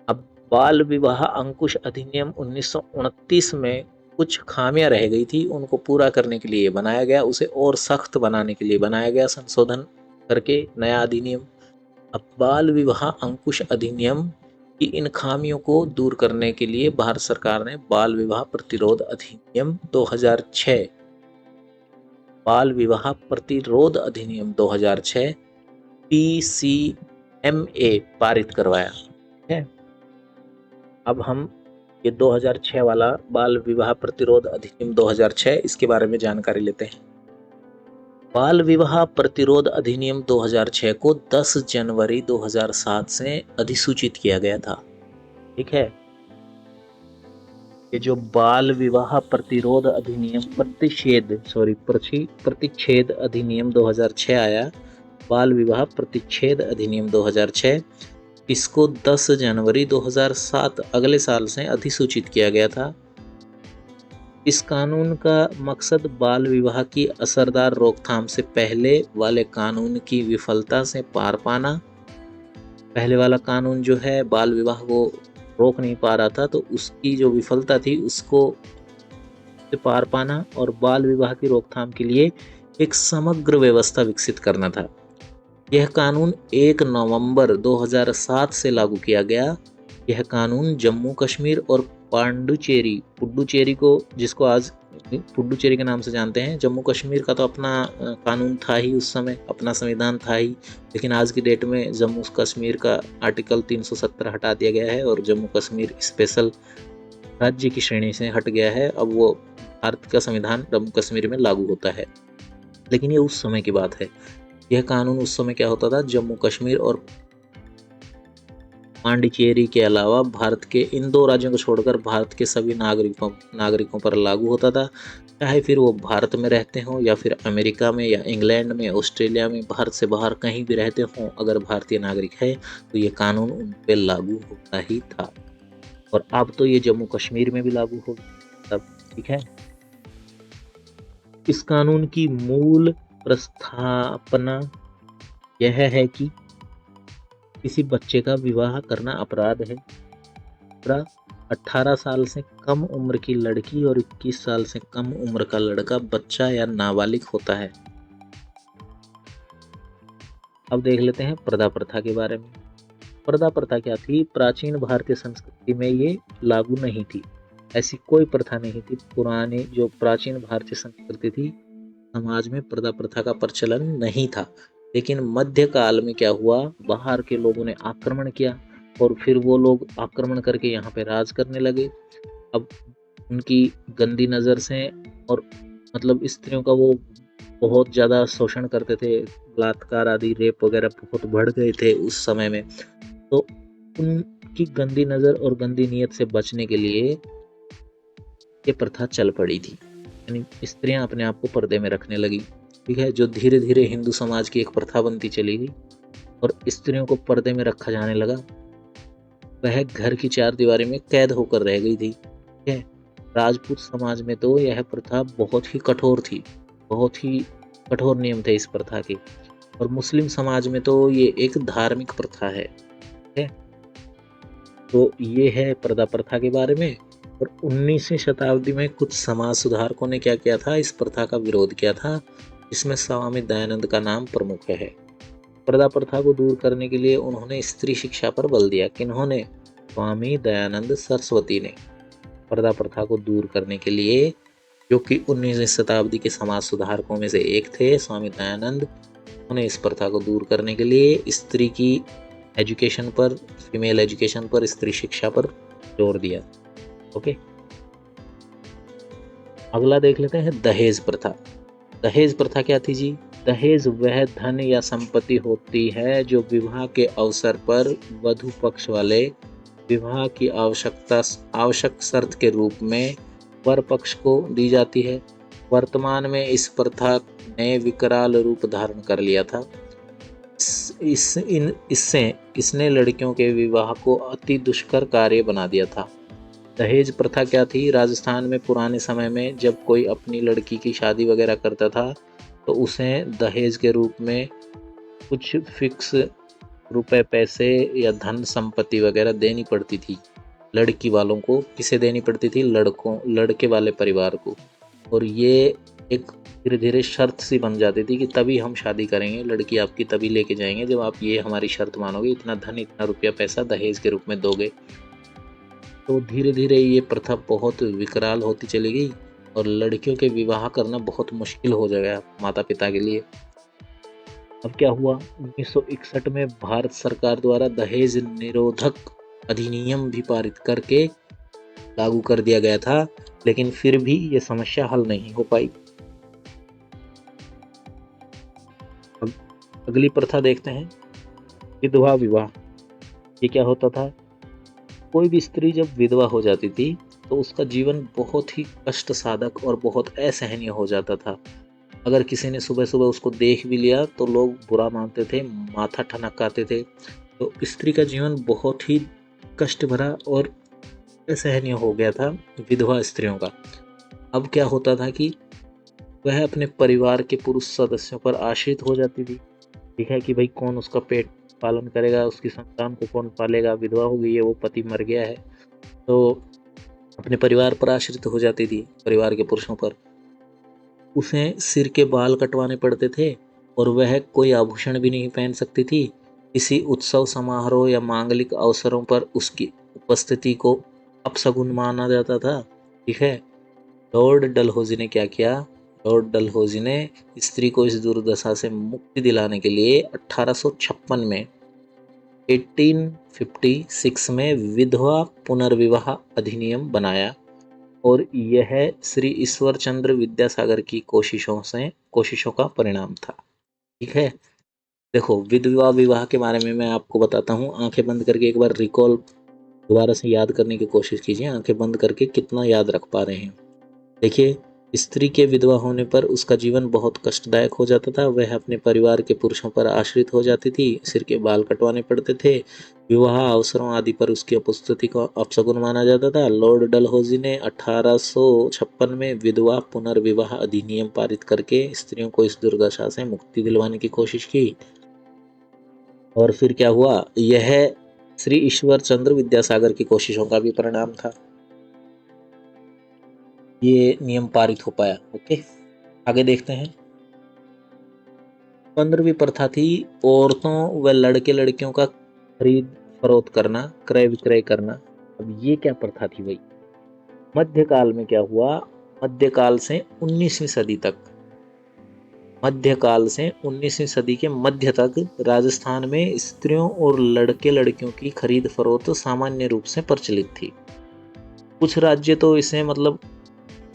अब बाल विवाह अंकुश अधिनियम 1929 में कुछ खामियां रह गई थी, उनको पूरा करने के लिए बनाया गया, उसे और सख्त बनाने के लिए बनाया गया संशोधन करके नया अधिनियम। अब बाल विवाह अंकुश अधिनियम की इन खामियों को दूर करने के लिए भारत सरकार ने बाल विवाह प्रतिरोध अधिनियम 2006, बाल विवाह प्रतिरोध अधिनियम 2006 PCMA पारित करवाया है। अब हम ये 2006 वाला बाल विवाह प्रतिरोध अधिनियम 2006, इसके बारे में जानकारी लेते हैं। बाल विवाह प्रतिरोध अधिनियम 2006 को 10 जनवरी 2007 से अधिसूचित किया गया था। ठीक है, ये जो बाल विवाह प्रतिरोध अधिनियम प्रतिच्छेद अधिनियम 2006 आया, बाल विवाह प्रतिच्छेद अधिनियम 2006, इसको 10 जनवरी 2007 अगले साल से अधिसूचित किया गया था। इस कानून का मकसद बाल विवाह की असरदार रोकथाम से पहले वाले कानून की विफलता से पार पाना। पहले वाला कानून जो है बाल विवाह को रोक नहीं पा रहा था, तो उसकी जो विफलता थी उसको से पार पाना, और बाल विवाह की रोकथाम के लिए एक समग्र व्यवस्था विकसित करना था। यह कानून 1 नवंबर 2007 से लागू किया गया। यह कानून जम्मू कश्मीर और पुडुचेरी को, जिसको आज पुडुचेरी के नाम से जानते हैं, जम्मू कश्मीर का तो अपना कानून था ही, उस समय अपना संविधान था ही, लेकिन आज की डेट में जम्मू कश्मीर का आर्टिकल 370 हटा दिया गया है और जम्मू कश्मीर स्पेशल राज्य की श्रेणी से हट गया है। अब वो भारत का संविधान जम्मू कश्मीर में लागू होता है, लेकिन ये उस समय की बात है। यह कानून उस समय क्या होता था, जम्मू कश्मीर और पांडिचेरी के अलावा भारत के इन 2 राज्यों को छोड़कर भारत के सभी नागरिकों पर लागू होता था, चाहे फिर वो भारत में रहते हों या फिर अमेरिका में या इंग्लैंड में, ऑस्ट्रेलिया में, भारत से बाहर कहीं भी रहते हों, अगर भारतीय नागरिक है तो ये कानून उन पर लागू होता ही था। और अब तो ये जम्मू कश्मीर में भी लागू हो तब। ठीक है, इस कानून की मूल प्रस्तावना यह है कि किसी बच्चे का विवाह करना अपराध है। 18 साल से कम उम्र की लड़की और 21 साल से कम उम्र का लड़का बच्चा या नाबालिग होता है। अब देख लेते हैं प्रदा प्रथा के बारे में। प्रदा प्रथा क्या थी? प्राचीन भारतीय संस्कृति में ये लागू नहीं थी। ऐसी कोई प्रथा नहीं थी। पुरानी जो प्राचीन भारतीय संस्कृति थी, समाज में प्रदा प्रथा का प्रचलन नहीं था। लेकिन मध्यकाल में क्या हुआ, बाहर के लोगों ने आक्रमण किया और फिर वो लोग आक्रमण करके यहाँ पे राज करने लगे। अब उनकी गंदी नज़र से और मतलब स्त्रियों का वो बहुत ज़्यादा शोषण करते थे, बलात्कार आदि रेप वगैरह बहुत बढ़ गए थे उस समय में। तो उनकी गंदी नज़र और गंदी नीयत से बचने के लिए ये प्रथा चल पड़ी थी। यानी स्त्रियां अपने आप को पर्दे में रखने लगी। ठीक है, जो धीरे धीरे हिंदू समाज की एक प्रथा बनती चली गई और स्त्रियों को पर्दे में रखा जाने लगा। वह घर की चार दीवारी में कैद होकर रह गई थी। ठीक है, राजपूत समाज में तो यह प्रथा बहुत ही कठोर थी, बहुत ही कठोर नियम थे इस प्रथा के। और मुस्लिम समाज में तो ये एक धार्मिक प्रथा है। ठीक है, तो ये है प्रदा प्रथा के बारे में। और 19वीं शताब्दी में कुछ समाज सुधारकों ने क्या किया था, इस प्रथा का विरोध किया था। इसमें स्वामी दयानंद का नाम प्रमुख है। प्रदा प्रथा को दूर करने के लिए उन्होंने स्त्री शिक्षा पर बल दिया। किन्होंने? स्वामी दयानंद सरस्वती ने। प्रदा प्रथा को दूर करने के लिए, जो कि 19वीं शताब्दी के समाज सुधारकों में से एक थे, स्वामी दयानंद, उन्होंने इस प्रथा को दूर करने के लिए स्त्री की एजुकेशन पर, फीमेल एजुकेशन पर, स्त्री शिक्षा पर जोर दिया। ओके, अगला देख लेते हैं दहेज प्रथा। दहेज प्रथा क्या थी जी? दहेज वह धन या संपत्ति होती है जो विवाह के अवसर पर वधू पक्ष वाले विवाह की आवश्यक शर्त के रूप में वर पक्ष को दी जाती है। वर्तमान में इस प्रथा ने विकराल रूप धारण कर लिया था। इससे इसने लड़कियों के विवाह को अति दुष्कर कार्य बना दिया था। दहेज प्रथा क्या थी? राजस्थान में पुराने समय में जब कोई अपनी लड़की की शादी वगैरह करता था तो उसे दहेज के रूप में कुछ फिक्स रुपए, पैसे या धन संपत्ति वगैरह देनी पड़ती थी। लड़की वालों को किसे देनी पड़ती थी? लड़के वाले परिवार को। और ये एक धीरे धीरे शर्त सी बन जाती थी कि तभी हम शादी करेंगे, लड़की आपकी तभी लेके जाएंगे जब आप ये हमारी शर्त मानोगे, इतना धन, इतना रुपया पैसा दहेज के रूप में दोगे। तो धीरे धीरे ये प्रथा बहुत विकराल होती चली गई और लड़कियों के विवाह करना बहुत मुश्किल हो गया माता पिता के लिए। अब क्या हुआ, 1961 में भारत सरकार द्वारा दहेज निरोधक अधिनियम भी पारित करके लागू कर दिया गया था, लेकिन फिर भी ये समस्या हल नहीं हो पाई। अब अगली प्रथा देखते हैं, विधवा विवाह। ये क्या होता था? कोई भी स्त्री जब विधवा हो जाती थी तो उसका जीवन बहुत ही कष्ट साधक और बहुत असहनीय हो जाता था। अगर किसी ने सुबह सुबह उसको देख भी लिया तो लोग बुरा मानते थे, माथा ठनकाते थे। तो स्त्री का जीवन बहुत ही कष्ट भरा और असहनीय हो गया था विधवा स्त्रियों का। अब क्या होता था कि वह अपने परिवार के पुरुष सदस्यों पर आश्रित हो जाती थी। ठीक है, कि भाई कौन उसका पेट पालन करेगा, उसकी संतान को कौन पालेगा, विधवा हो गई है, वो पति मर गया है, तो अपने परिवार पर आश्रित हो जाती थी, परिवार के पुरुषों पर। उसे सिर के बाल कटवाने पड़ते थे और वह कोई आभूषण भी नहीं पहन सकती थी। किसी उत्सव समारोह या मांगलिक अवसरों पर उसकी उपस्थिति को अपशगुन माना जाता था। ठीक है, लॉर्ड डलहौजी ने क्या किया? लॉर्ड डलहौजी ने स्त्री को इस दुर्दशा से मुक्ति दिलाने के लिए 1856 में 1856 में विधवा पुनर्विवाह अधिनियम बनाया और यह श्री ईश्वर चंद्र विद्यासागर की कोशिशों का परिणाम था। ठीक है, देखो विधवा विवाह के बारे में मैं आपको बताता हूँ। आंखें बंद करके एक बार रिकॉल दोबारा से याद करने की कोशिश कीजिए। आंखें बंद करके कितना याद रख पा रहे हैं। देखिए, स्त्री के विधवा होने पर उसका जीवन बहुत कष्टदायक हो जाता था। वह अपने परिवार के पुरुषों पर आश्रित हो जाती थी, सिर के बाल कटवाने पड़ते थे, विवाह अवसरों आदि पर उसकी उपस्थिति को अपशगुन माना जाता था। लॉर्ड डलहौजी ने 1856 में विधवा पुनर्विवाह अधिनियम पारित करके स्त्रियों को इस दुर्दशा से मुक्ति दिलवाने की कोशिश की। और फिर क्या हुआ, यह श्री ईश्वर चंद्र विद्यासागर की कोशिशों का भी परिणाम था, ये नियम पारित हो पाया। ओके, आगे देखते हैं। 15वीं प्रथा थी औरतों व लड़के लड़कियों का खरीद फरोख्त करना, क्रय विक्रय करना। अब ये क्या प्रथा थी भाई? मध्यकाल में क्या हुआ, मध्यकाल से 19वीं सदी तक, मध्यकाल से 19वीं सदी के मध्य तक राजस्थान में स्त्रियों और लड़के लड़कियों की खरीद फरोख्त सामान्य रूप से प्रचलित थी। कुछ राज्य तो इसे मतलब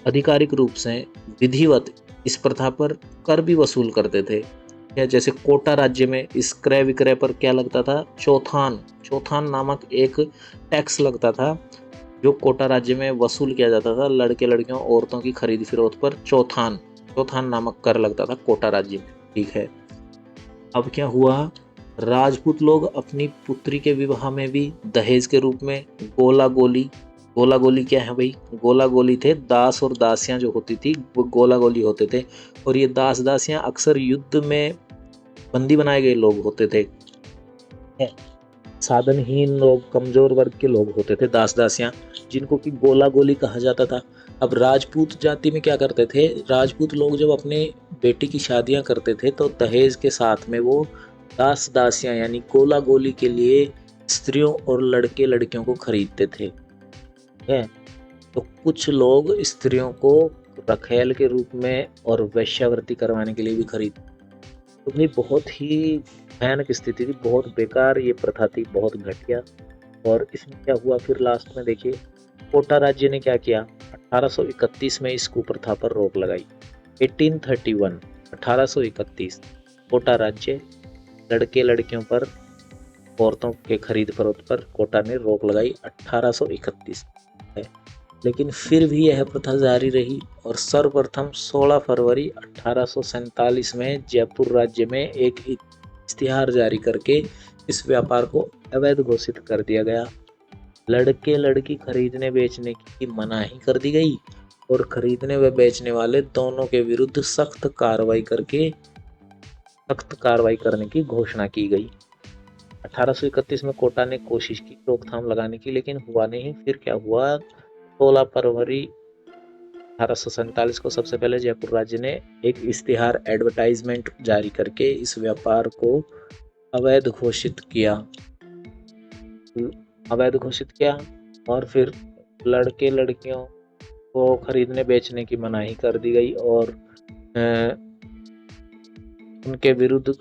आधिकारिक रूप से विधिवत इस प्रथा पर कर भी वसूल करते थे। या जैसे कोटा राज्य में इस क्रय विक्रय पर क्या लगता था, चौथान, चौथान नामक एक टैक्स लगता था जो कोटा राज्य में वसूल किया जाता था। लड़के लड़कियों औरतों की खरीद फरोख्त पर चौथान, चौथान नामक कर लगता था कोटा राज्य में। ठीक है, अब क्या हुआ, राजपूत लोग अपनी पुत्री के विवाह में भी दहेज के रूप में गोला गोली, गोला गोली क्या है भाई, गोला गोली थे दास और दासियां जो होती थी वो गोला गोली होते थे। और ये दास दासियां अक्सर युद्ध में बंदी बनाए गए लोग होते थे, साधनहीन लोग, कमजोर वर्ग के लोग होते थे दास दासियां, जिनको कि गोला गोली कहा जाता था। अब राजपूत जाति में क्या करते थे, राजपूत लोग जब अपने बेटी की शादियां करते थे तो दहेज के साथ में वो दास दासियां यानी गोला गोली के लिए स्त्रियों और लड़के लड़कियों को खरीदते थे। है तो कुछ लोग स्त्रियों को रखेल के रूप में और वेश्यावृत्ति करवाने के लिए भी खरीद। तो भाई बहुत ही भयानक स्थिति थी, बहुत बेकार ये प्रथा थी, बहुत घटिया। और इसमें क्या हुआ फिर लास्ट में देखिए, कोटा राज्य ने क्या किया, 1831 में इस कुप्रथा पर रोक लगाई। 1831, 1831 कोटा राज्य लड़के लड़कियों पर, औरतों के खरीद फरोख्त पर कोटा ने रोक लगाई 1831 है। लेकिन फिर भी यह प्रथा जारी रही और सर्वप्रथम 16 फरवरी 1847 में जयपुर राज्य में एक इश्तिहार जारी करके इस व्यापार को अवैध घोषित कर दिया गया। लड़के लड़की खरीदने बेचने की मनाही कर दी गई और खरीदने व बेचने वाले दोनों के विरुद्ध सख्त कार्रवाई करने की घोषणा की गई। 1831 में कोटा ने कोशिश की रोकथाम लगाने की, लेकिन हुआ नहीं। फिर क्या हुआ, 16 फरवरी 1847 को सबसे पहले जयपुर राज्य ने एक इश्तिहार एडवर्टाइजमेंट जारी करके इस व्यापार को अवैध घोषित किया, और फिर लड़के लड़कियों को खरीदने बेचने की मनाही कर दी गई और उनके विरुद्ध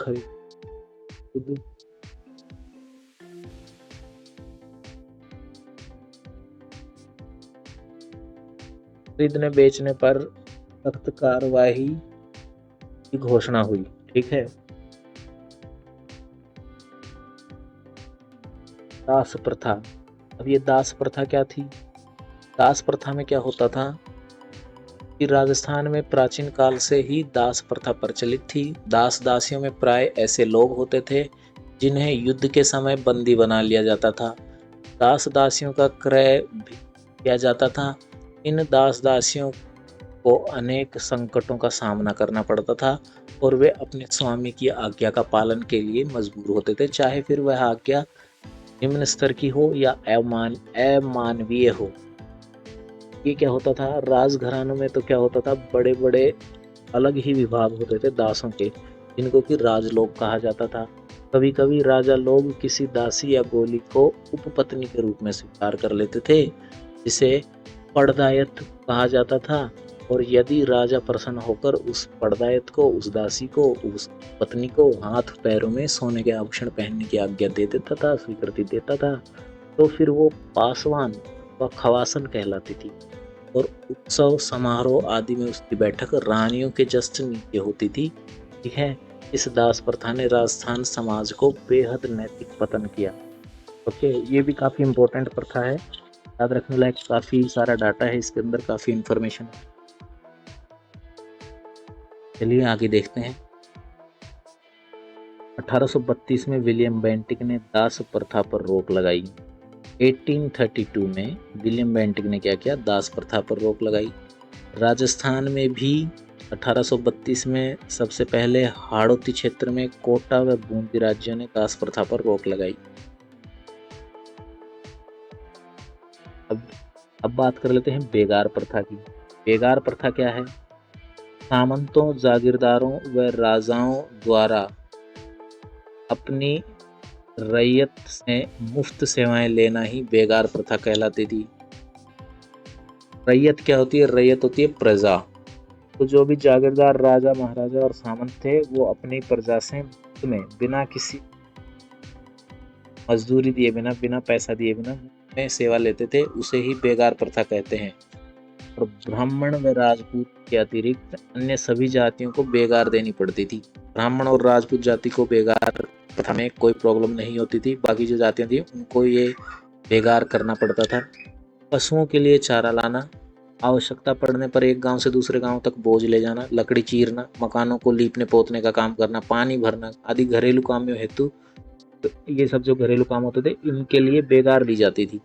खरीदने बेचने पर सख्त कार्रवाई की घोषणा हुई। ठीक है, दास प्रथा। अब ये दास प्रथा क्या थी, दास प्रथा में क्या होता था कि राजस्थान में प्राचीन काल से ही दास प्रथा प्रचलित थी। दास दासियों में प्राय ऐसे लोग होते थे जिन्हें युद्ध के समय बंदी बना लिया जाता था। दास दासियों का क्रय भी किया जाता था। इन दास दासियों को अनेक संकटों का सामना करना पड़ता था और वे अपने स्वामी की आज्ञा का पालन के लिए मजबूर होते थे, चाहे फिर वह आज्ञा निम्न स्तर की हो या अमानवीय हो। ये क्या होता था, राजघरानों में तो क्या होता था, बड़े बड़े अलग ही विभाग होते थे दासों के, जिनको कि राजलोक कहा जाता था। कभी कभी राजा लोग किसी दासी या गोली को उपपत्नी के रूप में स्वीकार कर लेते थे, जिसे पड़दायत कहा जाता था। और यदि राजा प्रसन्न होकर उस पड़दायत को, उस दासी को, उस पत्नी को हाथ पैरों में सोने के आभूषण पहनने की आज्ञा दे देता था, स्वीकृति देता था, तो फिर वो पासवान व खवासन कहलाती थी। और उत्सव समारोह आदि में उसकी बैठक रानियों के जस्ट नीचे होती थी। ठीक है, इस दास प्रथा ने राजस्थान समाज को बेहद नैतिक पतन किया। ओके, ये भी काफ़ी इम्पोर्टेंट प्रथा है, याद रखने लायक काफ़ी सारा डाटा है इसके अंदर, काफ़ी इंफॉर्मेशन। चलिए आगे देखते हैं। 1832 में विलियम बेंटिक ने दास प्रथा पर रोक लगाई। 1832 में विलियम बेंटिक ने क्या किया? दास प्रथा पर रोक लगाई। राजस्थान में भी 1832 में सबसे पहले हाड़ौती क्षेत्र में कोटा व बूंदी राज्यों ने दास प्रथा पर रोक लगाई। अब बात कर लेते हैं बेगार प्रथा की। बेगार प्रथा क्या है? सामंतों, जागीरदारों व राजाओं द्वारा अपनी रैयत से मुफ्त सेवाएं लेना ही बेगार प्रथा कहलाती थी। रैयत क्या होती है? रैयत होती है प्रजा। तो जो भी जागीरदार राजा, महाराजा और सामंत थे वो अपनी प्रजा से मुफ्त में बिना किसी मजदूरी दिए बिना पैसा दिए में सेवा लेते थे, उसे ही बेगार प्रथा कहते हैं। और ब्राह्मण व राजपूत के अतिरिक्त अन्य सभी जातियों को बेगार देनी पड़ती थी। ब्राह्मण और राजपूत जाति को बेगार प्रथा में कोई प्रॉब्लम नहीं होती थी, बाकी जो जातियां थी उनको ये बेगार करना पड़ता था। पशुओं के लिए चारा लाना, आवश्यकता पड़ने पर एक गांव से दूसरे गांव तक बोझ ले जाना, लकड़ी चीरना, मकानों को लीपने पोतने का काम करना, पानी भरना आदि घरेलू कामों हेतु, तो ये सब जो घरेलू काम होते थे इनके लिए बेगार दी जाती थी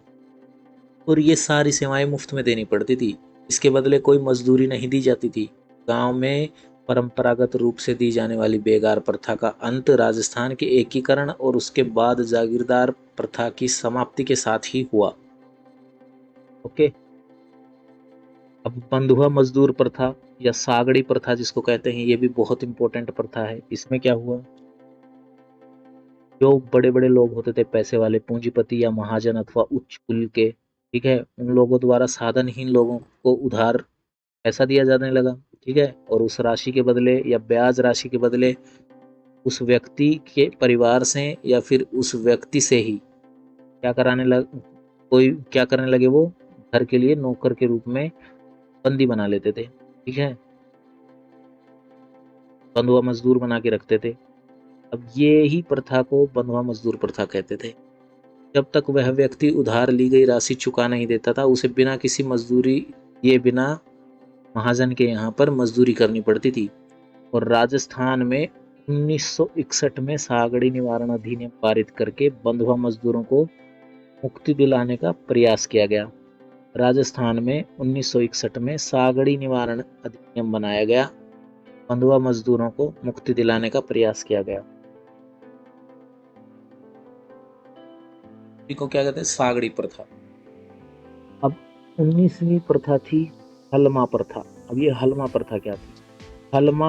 और ये सारी सेवाएं मुफ्त में देनी पड़ती थी। इसके बदले कोई मजदूरी नहीं दी जाती थी। गांव में परंपरागत रूप से दी जाने वाली बेगार प्रथा का अंत राजस्थान के एकीकरण और उसके बाद जागीरदार प्रथा की समाप्ति के साथ ही हुआ। ओके, अब बंधुआ मजदूर प्रथा या सागड़ी प्रथा जिसको कहते हैं, ये भी बहुत इंपॉर्टेंट प्रथा है। इसमें क्या हुआ? जो बड़े बड़े लोग होते थे, पैसे वाले पूंजीपति या महाजन अथवा उच्च कुल के, ठीक है, उन लोगों द्वारा साधनहीन लोगों को उधार पैसा दिया जाने लगा, ठीक है, और उस राशि के बदले या ब्याज राशि के बदले उस व्यक्ति के परिवार से या फिर उस व्यक्ति से ही क्या करने लगे, वो घर के लिए नौकर के रूप में बंदी बना लेते थे, ठीक है, बंधुआ मजदूर बना के रखते थे। अब ये ही प्रथा को बंधुआ मजदूर प्रथा कहते थे। जब तक वह व्यक्ति उधार ली गई राशि चुका नहीं देता था, उसे बिना किसी मजदूरी ये बिना महाजन के यहाँ पर मजदूरी करनी पड़ती थी। और राजस्थान में 1961 में सागड़ी निवारण अधिनियम पारित करके बंधुआ मजदूरों को मुक्ति दिलाने का प्रयास किया गया। राजस्थान में 1961 में सागड़ी निवारण अधिनियम बनाया गया, बंधुआ मजदूरों को मुक्ति दिलाने का प्रयास किया गया। को क्या कहते हैं? सागड़ी प्रथा। अब 19वीं प्रथा थी हलमा प्रथा। अब ये हलमा प्रथा क्या थी? हलमा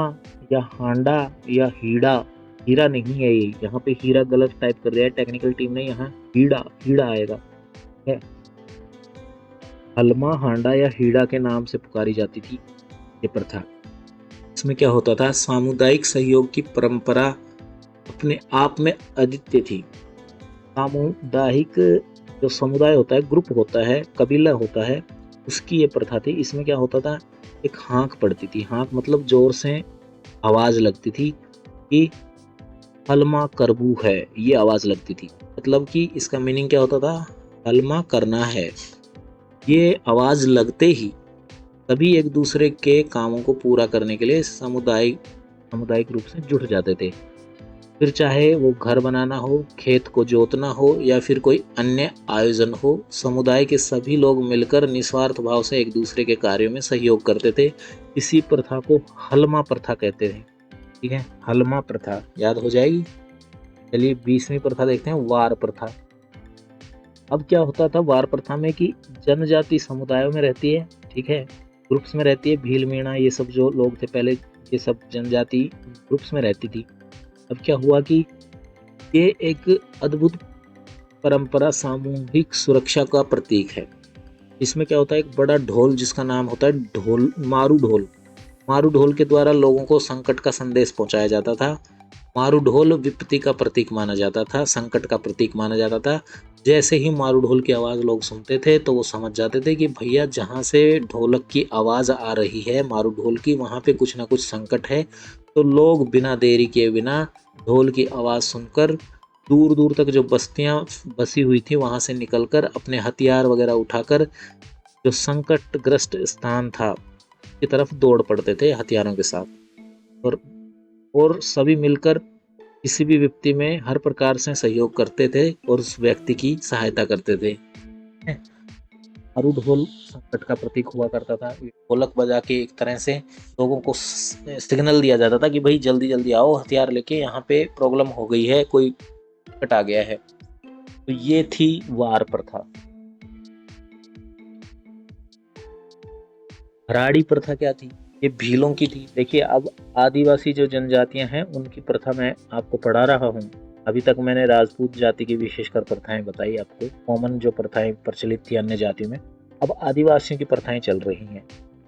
या हांडा या हीड़ा, हीरा नहीं है ये, यहाँ पे हीरा गलत टाइप कर दिया है टेक्निकल टीम ने, यहाँ हीड़ा आएगा है। हलमा, हांडा या हीड़ा के नाम से पुकारी जाती थी ये प्रथा। इसमें क्या होता था? सामुदायिक सहयोग की परंपरा अपने आप में अद्वितीय थी। सामुदायिक जो समुदाय होता है, ग्रुप होता है, कबीला होता है, उसकी ये प्रथा थी। इसमें क्या होता था? एक हाँक पड़ती थी। हाँक मतलब जोर से आवाज लगती थी कि हलमा करबू है, ये आवाज लगती थी। मतलब कि इसका मीनिंग क्या होता था? हलमा करना है। ये आवाज लगते ही सभी एक दूसरे के कामों को पूरा करने के लिए सामुदायिक रूप से जुट जाते थे। फिर चाहे वो घर बनाना हो, खेत को जोतना हो या फिर कोई अन्य आयोजन हो, समुदाय के सभी लोग मिलकर निस्वार्थ भाव से एक दूसरे के कार्यों में सहयोग करते थे। इसी प्रथा को हलमा प्रथा कहते थे, ठीक है, हलमा प्रथा याद हो जाएगी। चलिए 20वीं प्रथा देखते हैं, वार प्रथा। अब क्या होता था वार प्रथा में कि जनजाति समुदायों में रहती है, ठीक है, ग्रुप्स में रहती है, भील मीणा ये सब जो लोग थे पहले, ये सब जनजाति ग्रुप्स में रहती थी। अब क्या हुआ कि ये एक अद्भुत परंपरा सामूहिक सुरक्षा का प्रतीक है। इसमें क्या होता है? एक बड़ा ढोल जिसका नाम होता है ढोल, मारू ढोल के द्वारा लोगों को संकट का संदेश पहुंचाया जाता था। मारू ढोल विपत्ति का प्रतीक माना जाता था, संकट का प्रतीक माना जाता था। जैसे ही मारू ढोल की आवाज लोग सुनते थे तो वो समझ जाते थे कि भैया जहाँ से ढोलक की आवाज आ रही है, मारू ढोल की, वहाँ पे कुछ ना कुछ संकट है। तो लोग बिना देरी किए बिना ढोल की आवाज सुनकर दूर दूर तक जो बस्तियां बसी हुई थी वहां से निकलकर अपने हथियार वगैरह उठाकर जो संकटग्रस्त स्थान था की तरफ दौड़ पड़ते थे हथियारों के साथ। और सभी मिलकर किसी भी विपत्ति में हर प्रकार से सहयोग करते थे और उस व्यक्ति की सहायता करते थे। आरू ढोल संकट का प्रतीक हुआ करता था। ढोलक बजा के एक तरह से लोगों को सिग्नल दिया जाता था कि भाई जल्दी जल्दी आओ, हथियार लेके, यहाँ पे प्रॉब्लम हो गई है, कोई संकट आ गया है। तो ये थी वार प्रथा। भराड़ी प्रथा क्या थी? ये भीलों की थी। देखिए, अब आदिवासी जो जनजातियां हैं उनकी प्रथा मैं आपको पढ़ा रहा हूँ। अभी तक मैंने राजपूत जाति की विशेषकर प्रथाएं बताई आपको, कॉमन जो प्रथाएं प्रचलित थी अन्य जातियों में। अब आदिवासियों की प्रथाएं चल रही हैं।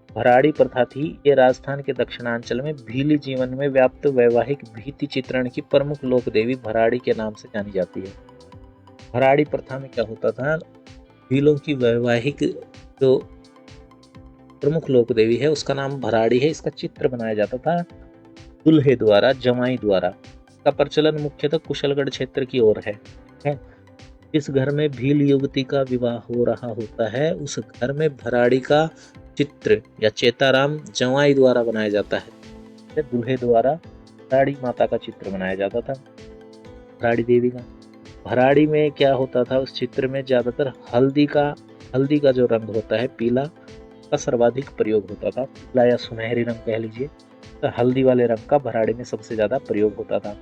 भराड़ी प्रथा थी, ये राजस्थान के दक्षिणांचल में भीली जीवन में व्याप्त वैवाहिक भीति चित्रण की प्रमुख लोक देवी भराड़ी के नाम से जानी जाती है। भराड़ी प्रथा में क्या होता था? भीलों की वैवाहिक जो प्रमुख लोक देवी है उसका नाम भराड़ी है। इसका चित्र बनाया जाता था दुल्हे द्वारा, जमाई द्वारा। का प्रचलन मुख्यतः कुशलगढ़ क्षेत्र की ओर है। जिस घर में भील युवती का विवाह हो रहा होता है उस घर में भराड़ी का चित्र या चेताराम जमाई द्वारा बनाया जाता है। दूल्हे द्वारा भराड़ी माता का चित्र बनाया जाता था, भराड़ी देवी का। भराड़ी में क्या होता था? उस चित्र में ज्यादातर हल्दी का जो रंग होता है पीला का सर्वाधिक प्रयोग होता था। पीला या सुनहरी रंग कह लीजिए, तो हल्दी वाले रंग का भराड़ी में सबसे ज्यादा प्रयोग होता था।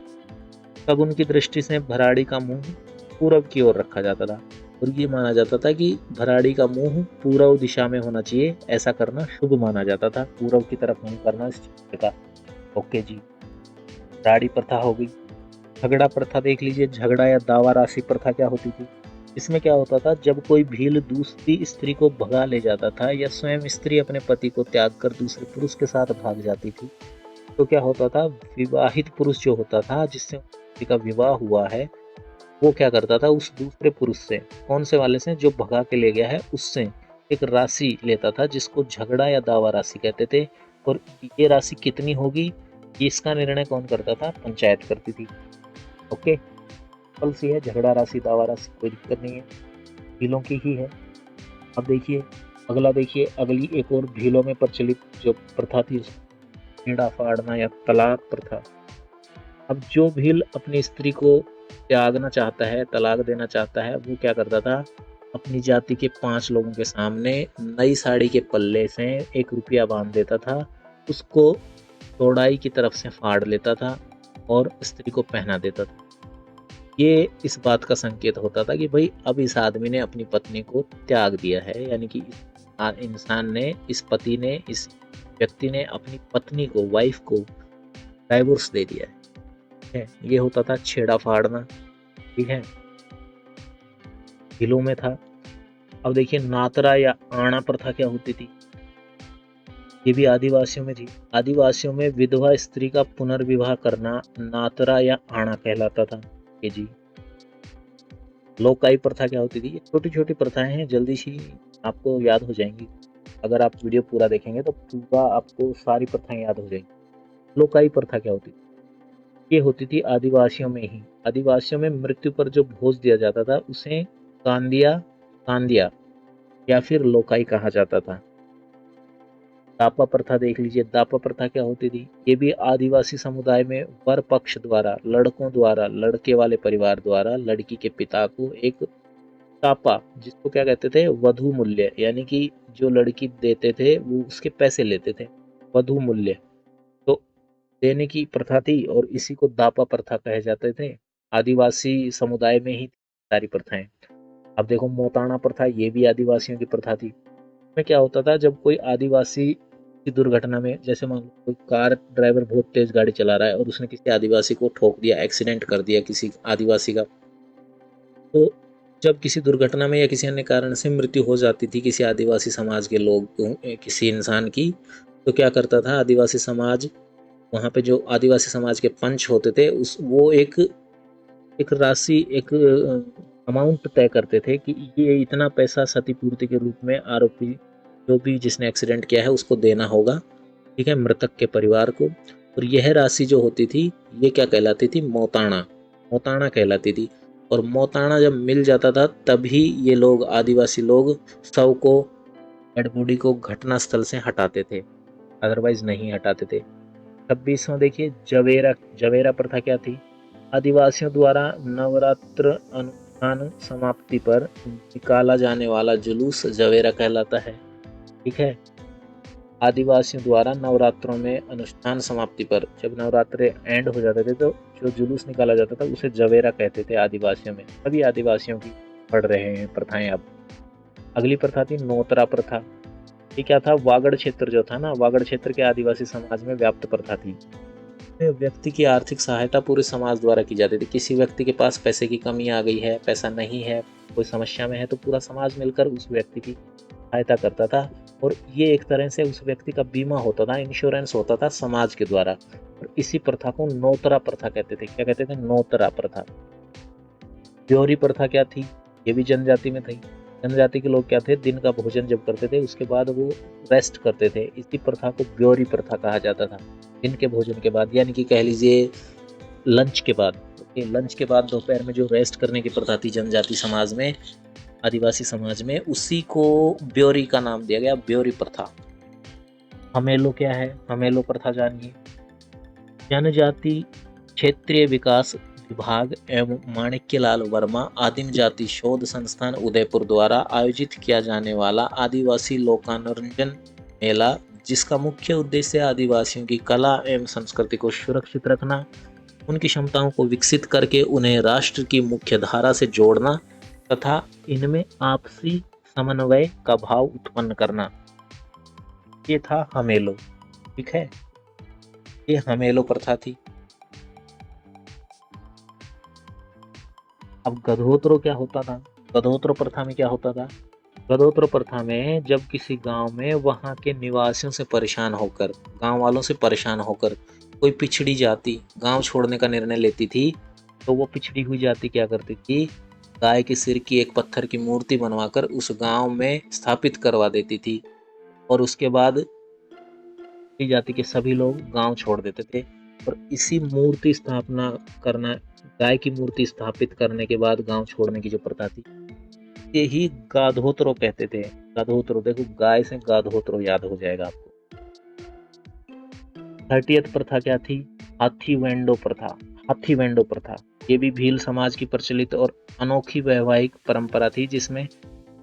शगुन की दृष्टि से भराड़ी का मुंह पूरब की ओर रखा जाता था और ये माना जाता था कि भराड़ी का मुंह पूर्व दिशा में होना चाहिए। ऐसा करना शुभ माना जाता था, पूरब की तरफ मुंह करना इस चित्र का। ओके जी, भराड़ी प्रथा हो गई। झगड़ा प्रथा देख लीजिए। झगड़ा या दावा राशि प्रथा क्या होती थी? इसमें क्या होता था? जब कोई भील दूसरी स्त्री को भगा ले जाता था या स्वयं स्त्री अपने पति को त्याग कर दूसरे पुरुष के साथ भाग जाती थी, तो क्या होता था? विवाहित पुरुष जो होता था, जिससे उसका का विवाह हुआ है, वो क्या करता था? उस दूसरे पुरुष से, कौन से वाले से? जो भगा के ले गया है उससे एक राशि लेता था, जिसको झगड़ा या दावा राशि कहते थे। और ये राशि कितनी होगी, इसका निर्णय कौन करता था? पंचायत करती थी। ओके, सिंपल सी है, झगड़ा राशि दावा राशि, कोई दिक्कत नहीं है, भीलों की ही है। अब देखिए अगला, देखिए अगली एक और भीलों में प्रचलित जो प्रथा थी, छेड़ा फाड़ना या तलाक प्रथा। अब जो भील अपनी स्त्री को त्यागना चाहता है, तलाक देना चाहता है, वो क्या करता था? अपनी जाति के 5 लोगों के सामने नई साड़ी के पल्ले से 1 रुपया बांध देता था, उसको चौड़ाई की तरफ से फाड़ लेता था और स्त्री को पहना देता था। ये इस बात का संकेत होता था कि भाई अब इस आदमी ने अपनी पत्नी को त्याग दिया है, यानी कि इंसान ने, इस पति ने, इस व्यक्ति ने अपनी पत्नी को, वाइफ को डाइवोर्स दे दिया है। ये होता था छेड़ा फाड़ना, ठीक है, भीलों में था। अब देखिए नातरा या आना प्रथा क्या होती थी? ये भी आदिवासियों में थी। आदिवासियों में विधवा स्त्री का पुनर्विवाह करना नातरा या आना कहलाता था। ये जी। लोकाई प्रथा क्या होती थी? छोटी छोटी प्रथाएं हैं, जल्दी सी आपको याद हो जाएंगी। अगर आप वीडियो पूरा देखेंगे तो पूरा आपको सारी प्रथाएं याद हो जाएंगी। लोकाई प्रथा क्या होती थी? ये होती थी आदिवासियों में ही। आदिवासियों में मृत्यु पर जो भोज दिया जाता था उसे कांदिया कांदिया या फिर लोकाई कहा जाता था। दापा प्रथा देख लीजिए। दापा प्रथा क्या होती थी? ये भी आदिवासी समुदाय में वर पक्ष द्वारा, लड़कों द्वारा, लड़के वाले परिवार द्वारा लड़की के पिता को एक दापा, जिसको क्या कहते थे? वधु मूल्य, यानी कि जो लड़की देते थे वो उसके पैसे लेते थे, वधु मूल्य, तो देने की प्रथा थी और इसी को दापा प्रथा कहे जाते थे। आदिवासी समुदाय में ही सारी प्रथाएं। अब देखो मोताणा प्रथा, ये भी आदिवासियों की प्रथा थी। में क्या होता था? जब कोई आदिवासी की दुर्घटना में, जैसे मान लो कोई कार ड्राइवर बहुत तेज गाड़ी चला रहा है और उसने किसी आदिवासी को ठोक दिया, एक्सीडेंट कर दिया किसी आदिवासी का, तो जब किसी दुर्घटना में या किसी अन्य कारण से मृत्यु हो जाती थी किसी आदिवासी समाज के लोग, किसी इंसान की, तो क्या करता था आदिवासी समाज? वहाँ पे जो आदिवासी समाज के पंच होते थे वो एक एक राशि, एक अमाउंट तय करते थे कि ये इतना पैसा क्षतिपूर्ति के रूप में आरोपी, जो भी जिसने एक्सीडेंट किया है, उसको देना होगा, ठीक है, मृतक के परिवार को। और यह राशि जो होती थी ये क्या कहलाती थी? मोताणा, मोताणा कहलाती थी। और मोताणा जब मिल जाता था तभी ये लोग, आदिवासी लोग, शव को, डेड बॉडी को घटना स्थल से हटाते थे, अदरवाइज नहीं हटाते थे। 26वां देखिए जवेरा। जवेरा प्रथा क्या थी? आदिवासियों द्वारा नवरात्र अनुष्ठान समाप्ति पर निकाला जाने वाला जुलूस जवेरा कहलाता है। ठीक है, आदिवासियों द्वारा नवरात्रों में अनुष्ठान समाप्ति पर, जब नवरात्रे एंड हो जाते थे तो जो जुलूस निकाला जाता था उसे जवेरा कहते थे आदिवासियों में। सभी आदिवासियों की पढ़ रहे हैं प्रथाएं अब। अगली प्रथा थी नोतरा प्रथा। ये क्या था? वागड़ क्षेत्र जो था ना, वागड़ क्षेत्र के आदिवासी समाज में व्याप्त प्रथा थी। व्यक्ति की आर्थिक सहायता पूरे समाज द्वारा की जाती थी। किसी व्यक्ति के पास पैसे की कमी आ गई है, पैसा नहीं है, कोई समस्या में है, तो पूरा समाज मिलकर उस व्यक्ति की सहायता करता था। और ये एक तरह से उस व्यक्ति का बीमा होता था, इंश्योरेंस होता था समाज के द्वारा। और इसी प्रथा को नोतरा प्रथा कहते थे। क्या कहते थे? नोतरा प्रथा। ब्योरी प्रथा क्या थी? ये भी जनजाति में थी। जनजाति के लोग क्या थे? दिन का भोजन जब करते थे उसके बाद वो रेस्ट करते थे। इसी प्रथा को ब्योरी प्रथा कहा जाता था। दिन के भोजन के बाद, यानी कि कह लीजिए लंच के बाद। लंच के बाद दोपहर में जो रेस्ट करने की प्रथा थी जनजाति समाज में, आदिवासी समाज में, उसी को ब्योरी का नाम दिया गया, ब्योरी प्रथा। हमेलो क्या है? हमेलो प्रथा जानिए। जनजाति क्षेत्रीय विकास विभाग एवं माणिक्यलाल वर्मा आदिम जाति शोध संस्थान उदयपुर द्वारा आयोजित किया जाने वाला आदिवासी लोकानंजन मेला, जिसका मुख्य उद्देश्य आदिवासियों की कला एवं संस्कृति को सुरक्षित रखना, उनकी क्षमताओं को विकसित करके उन्हें राष्ट्र की मुख्य धारा से जोड़ना तथा इनमें आपसी समन्वय का भाव उत्पन्न करना, ये था हमेलो। ठीक है, ये हमेलो प्रथा थी। अब गधोत्रो क्या होता था? गधोत्रो प्रथा में क्या होता था? गधोत्रो प्रथा में जब किसी गांव में वहां के निवासियों से परेशान होकर, गांव वालों से परेशान होकर कोई पिछड़ी जाति गांव छोड़ने का निर्णय लेती थी, तो वो पिछड़ी हुई जाति क्या करती थी? गाय के सिर की एक पत्थर की मूर्ति बनवाकर उस गांव में स्थापित करवा देती थी और उसके बाद जाति के सभी लोग गांव छोड़ देते थे। और इसी मूर्ति स्थापना करना, गाय की मूर्ति स्थापित करने के बाद गांव छोड़ने की जो प्रथा थी, ये ही गाधोत्रो कहते थे। गाधोत्रो, देखो गाय से गाधोत्रो याद हो जाएगा आपको। 30th प्रथा क्या थी? हाथी वेंडो प्रथा। हाथी वेंडो प्रथा ये भी भील समाज की प्रचलित और अनोखी वैवाहिक परंपरा थी, जिसमें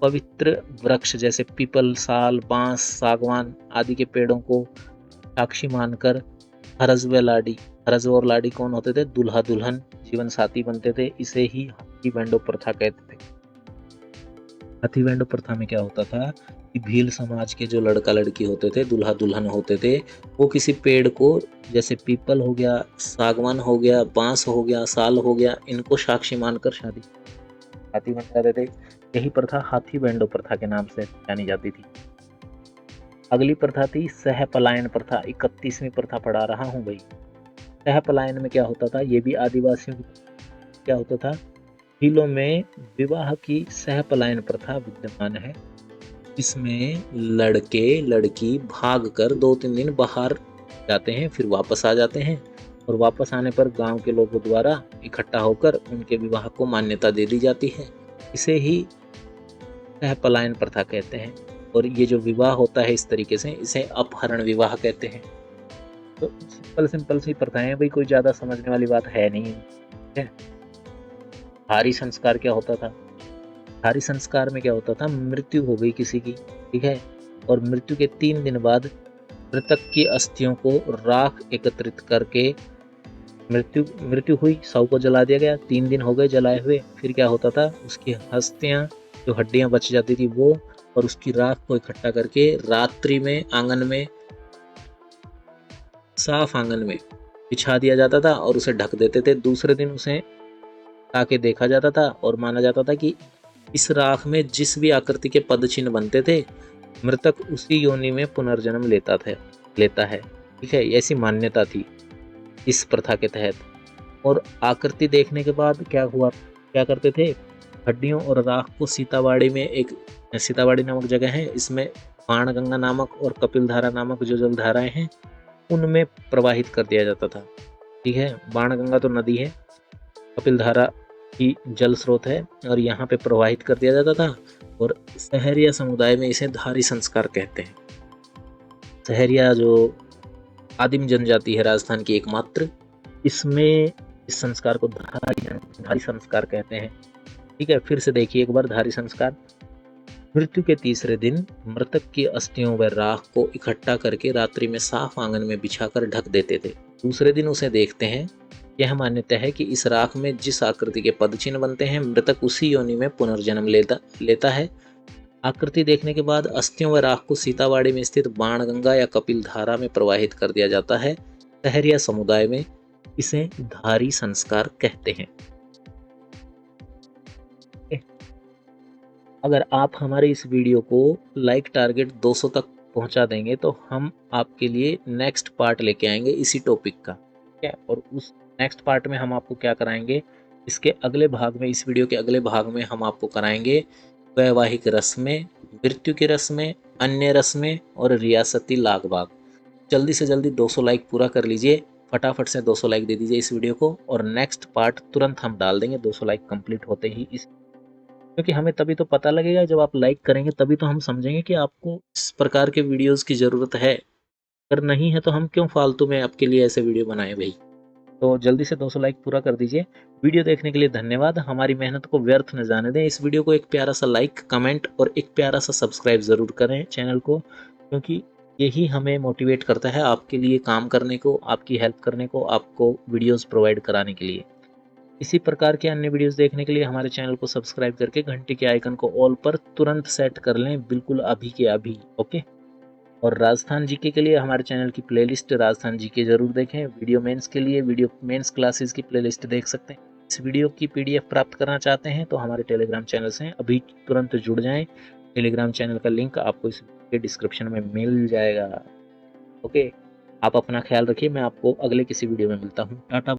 पवित्र वृक्ष जैसे पीपल, साल, बांस, सागवान आदि के पेड़ों को साक्षी मानकर हरज और लाड़ी कौन होते थे? दुल्हा दुल्हन जीवन साथी बनते थे। इसे ही हाथी वेंडो प्रथा कहते थे। हाथी वेंडो प्रथा में क्या होता था कि भील समाज के जो लड़का लड़की होते थे, दुल्हा दुल्हन होते थे, वो किसी पेड़ को, जैसे पीपल हो गया, सागवान हो गया, बांस हो गया, साल हो गया, इनको साक्षी मानकर शादी हाथी बन जाते थे। यही प्रथा हाथी वेंडो प्रथा के नाम से जानी जाती थी। अगली प्रथा थी सह पलायन प्रथा। 31वीं प्रथा पढ़ा रहा हूँ भाई। सह पलायन में क्या होता था? ये भी आदिवासियों की क्या होता था? भीलों में विवाह की सह पलायन प्रथा विद्यमान है, जिसमें लड़के लड़की भागकर 2-3 दिन बाहर जाते हैं, फिर वापस आ जाते हैं और वापस आने पर गांव के लोगों द्वारा इकट्ठा होकर उनके विवाह को मान्यता दे दी जाती है। इसे ही सह पलायन प्रथा कहते हैं। और ये जो विवाह होता है इस तरीके से, इसे अपहरण विवाह कहते हैं। तो सिंपल सी प्रथाएं हैं भाई, कोई ज़्यादा समझने वाली बात है नहीं है। भारी संस्कार क्या होता था? भारी संस्कार में क्या होता था? मृत्यु हो गई किसी की, ठीक है, और मृत्यु के 3 दिन बाद मृतक की अस्थियों को राख एकत्रित करके, मृत्यु हुई, शव को जला दिया गया, 3 दिन हो गए जलाए हुए, फिर क्या होता था? उसकी अस्थियां, जो हड्डियां बच जाती थी वो, और उसकी राख को इकट्ठा करके रात्रि में आंगन में, साफ आंगन में बिछा दिया जाता था और उसे ढक देते थे। दूसरे दिन उसे ताके देखा जाता था और माना जाता था कि इस राख में जिस भी आकृति के पद चिन्ह बनते थे, मृतक उसी योनि में पुनर्जन्म लेता है। ठीक है, ऐसी मान्यता थी इस प्रथा के तहत। और आकृति देखने के बाद क्या करते थे? हड्डियों और राख को सीतावाड़ी नामक जगह है, इसमें बाणगंगा नामक और कपिलधारा नामक जो जलधाराएं हैं उनमें प्रवाहित कर दिया जाता था। ठीक है, बाणगंगा तो नदी है, कपिलधारा की जल स्रोत है, और यहाँ पे प्रवाहित कर दिया जाता था। और सहरिया समुदाय में इसे धारी संस्कार कहते हैं। सहरिया जो आदिम जनजाति है राजस्थान की एकमात्र, इसमें इस संस्कार को धारी संस्कार कहते हैं। ठीक है, फिर से देखिए एक बार धारी संस्कार। मृत्यु के तीसरे दिन मृतक की अस्थियों व राख को इकट्ठा करके रात्रि में साफ आंगन में बिछाकर ढक देते थे। दूसरे दिन उसे देखते हैं। यह मान्यता है कि इस राख में जिस आकृति के पदचिन्ह बनते हैं, मृतक उसी योनि में पुनर्जन्म लेता है। आकृति देखने के बाद अस्थियों व राख को सीतावाड़ी में स्थित बाणगंगा या कपिल धारा में प्रवाहित कर दिया जाता है। शहर या समुदाय में इसे धारी संस्कार कहते हैं। अगर आप हमारे इस वीडियो को लाइक टारगेट 200 तक पहुंचा देंगे तो हम आपके लिए नेक्स्ट पार्ट लेके आएंगे इसी टॉपिक का। ठीक है, और उस नेक्स्ट पार्ट में हम आपको क्या कराएंगे, इसके अगले भाग में, इस वीडियो के अगले भाग में हम आपको कराएंगे वैवाहिक रस्में, मृत्यु की रस्में, अन्य रस्में और रियासती लाग बाग। जल्दी से जल्दी 200 लाइक पूरा कर लीजिए, फटाफट से 200 लाइक दे दीजिए इस वीडियो को, और नेक्स्ट पार्ट तुरंत हम डाल देंगे 200 लाइक कंप्लीट होते ही। क्योंकि हमें तभी तो पता लगेगा, जब आप लाइक करेंगे तभी तो हम समझेंगे कि आपको इस प्रकार के वीडियोस की ज़रूरत है। अगर नहीं है तो हम क्यों फालतू में आपके लिए ऐसे वीडियो बनाए भाई। तो जल्दी से 200 लाइक पूरा कर दीजिए। वीडियो देखने के लिए धन्यवाद। हमारी मेहनत को व्यर्थ न जाने दें। इस वीडियो को एक प्यारा सा लाइक, कमेंट और एक प्यारा सा सब्सक्राइब ज़रूर करें चैनल को, क्योंकि यही हमें मोटिवेट करता है आपके लिए काम करने को, आपकी हेल्प करने को, आपको वीडियोस प्रोवाइड कराने के लिए। इसी प्रकार के अन्य वीडियोस देखने के लिए हमारे चैनल को सब्सक्राइब करके घंटी के आइकन को ऑल पर तुरंत सेट कर लें, बिल्कुल अभी के अभी। ओके। और राजस्थान जीके के लिए हमारे चैनल की प्लेलिस्ट राजस्थान जीके जरूर देखें। वीडियो मेंस के लिए वीडियो मेंस क्लासेस की प्लेलिस्ट देख सकते हैं। इस वीडियो की पीडीएफ प्राप्त करना चाहते हैं तो हमारे टेलीग्राम चैनल से अभी तुरंत जुड़ जाएं। टेलीग्राम चैनल का लिंक आपको इस वीडियो के डिस्क्रिप्शन में मिल जाएगा। ओके, आप अपना ख्याल रखिए। मैं आपको अगले किसी वीडियो में मिलता हूँ। टाटा।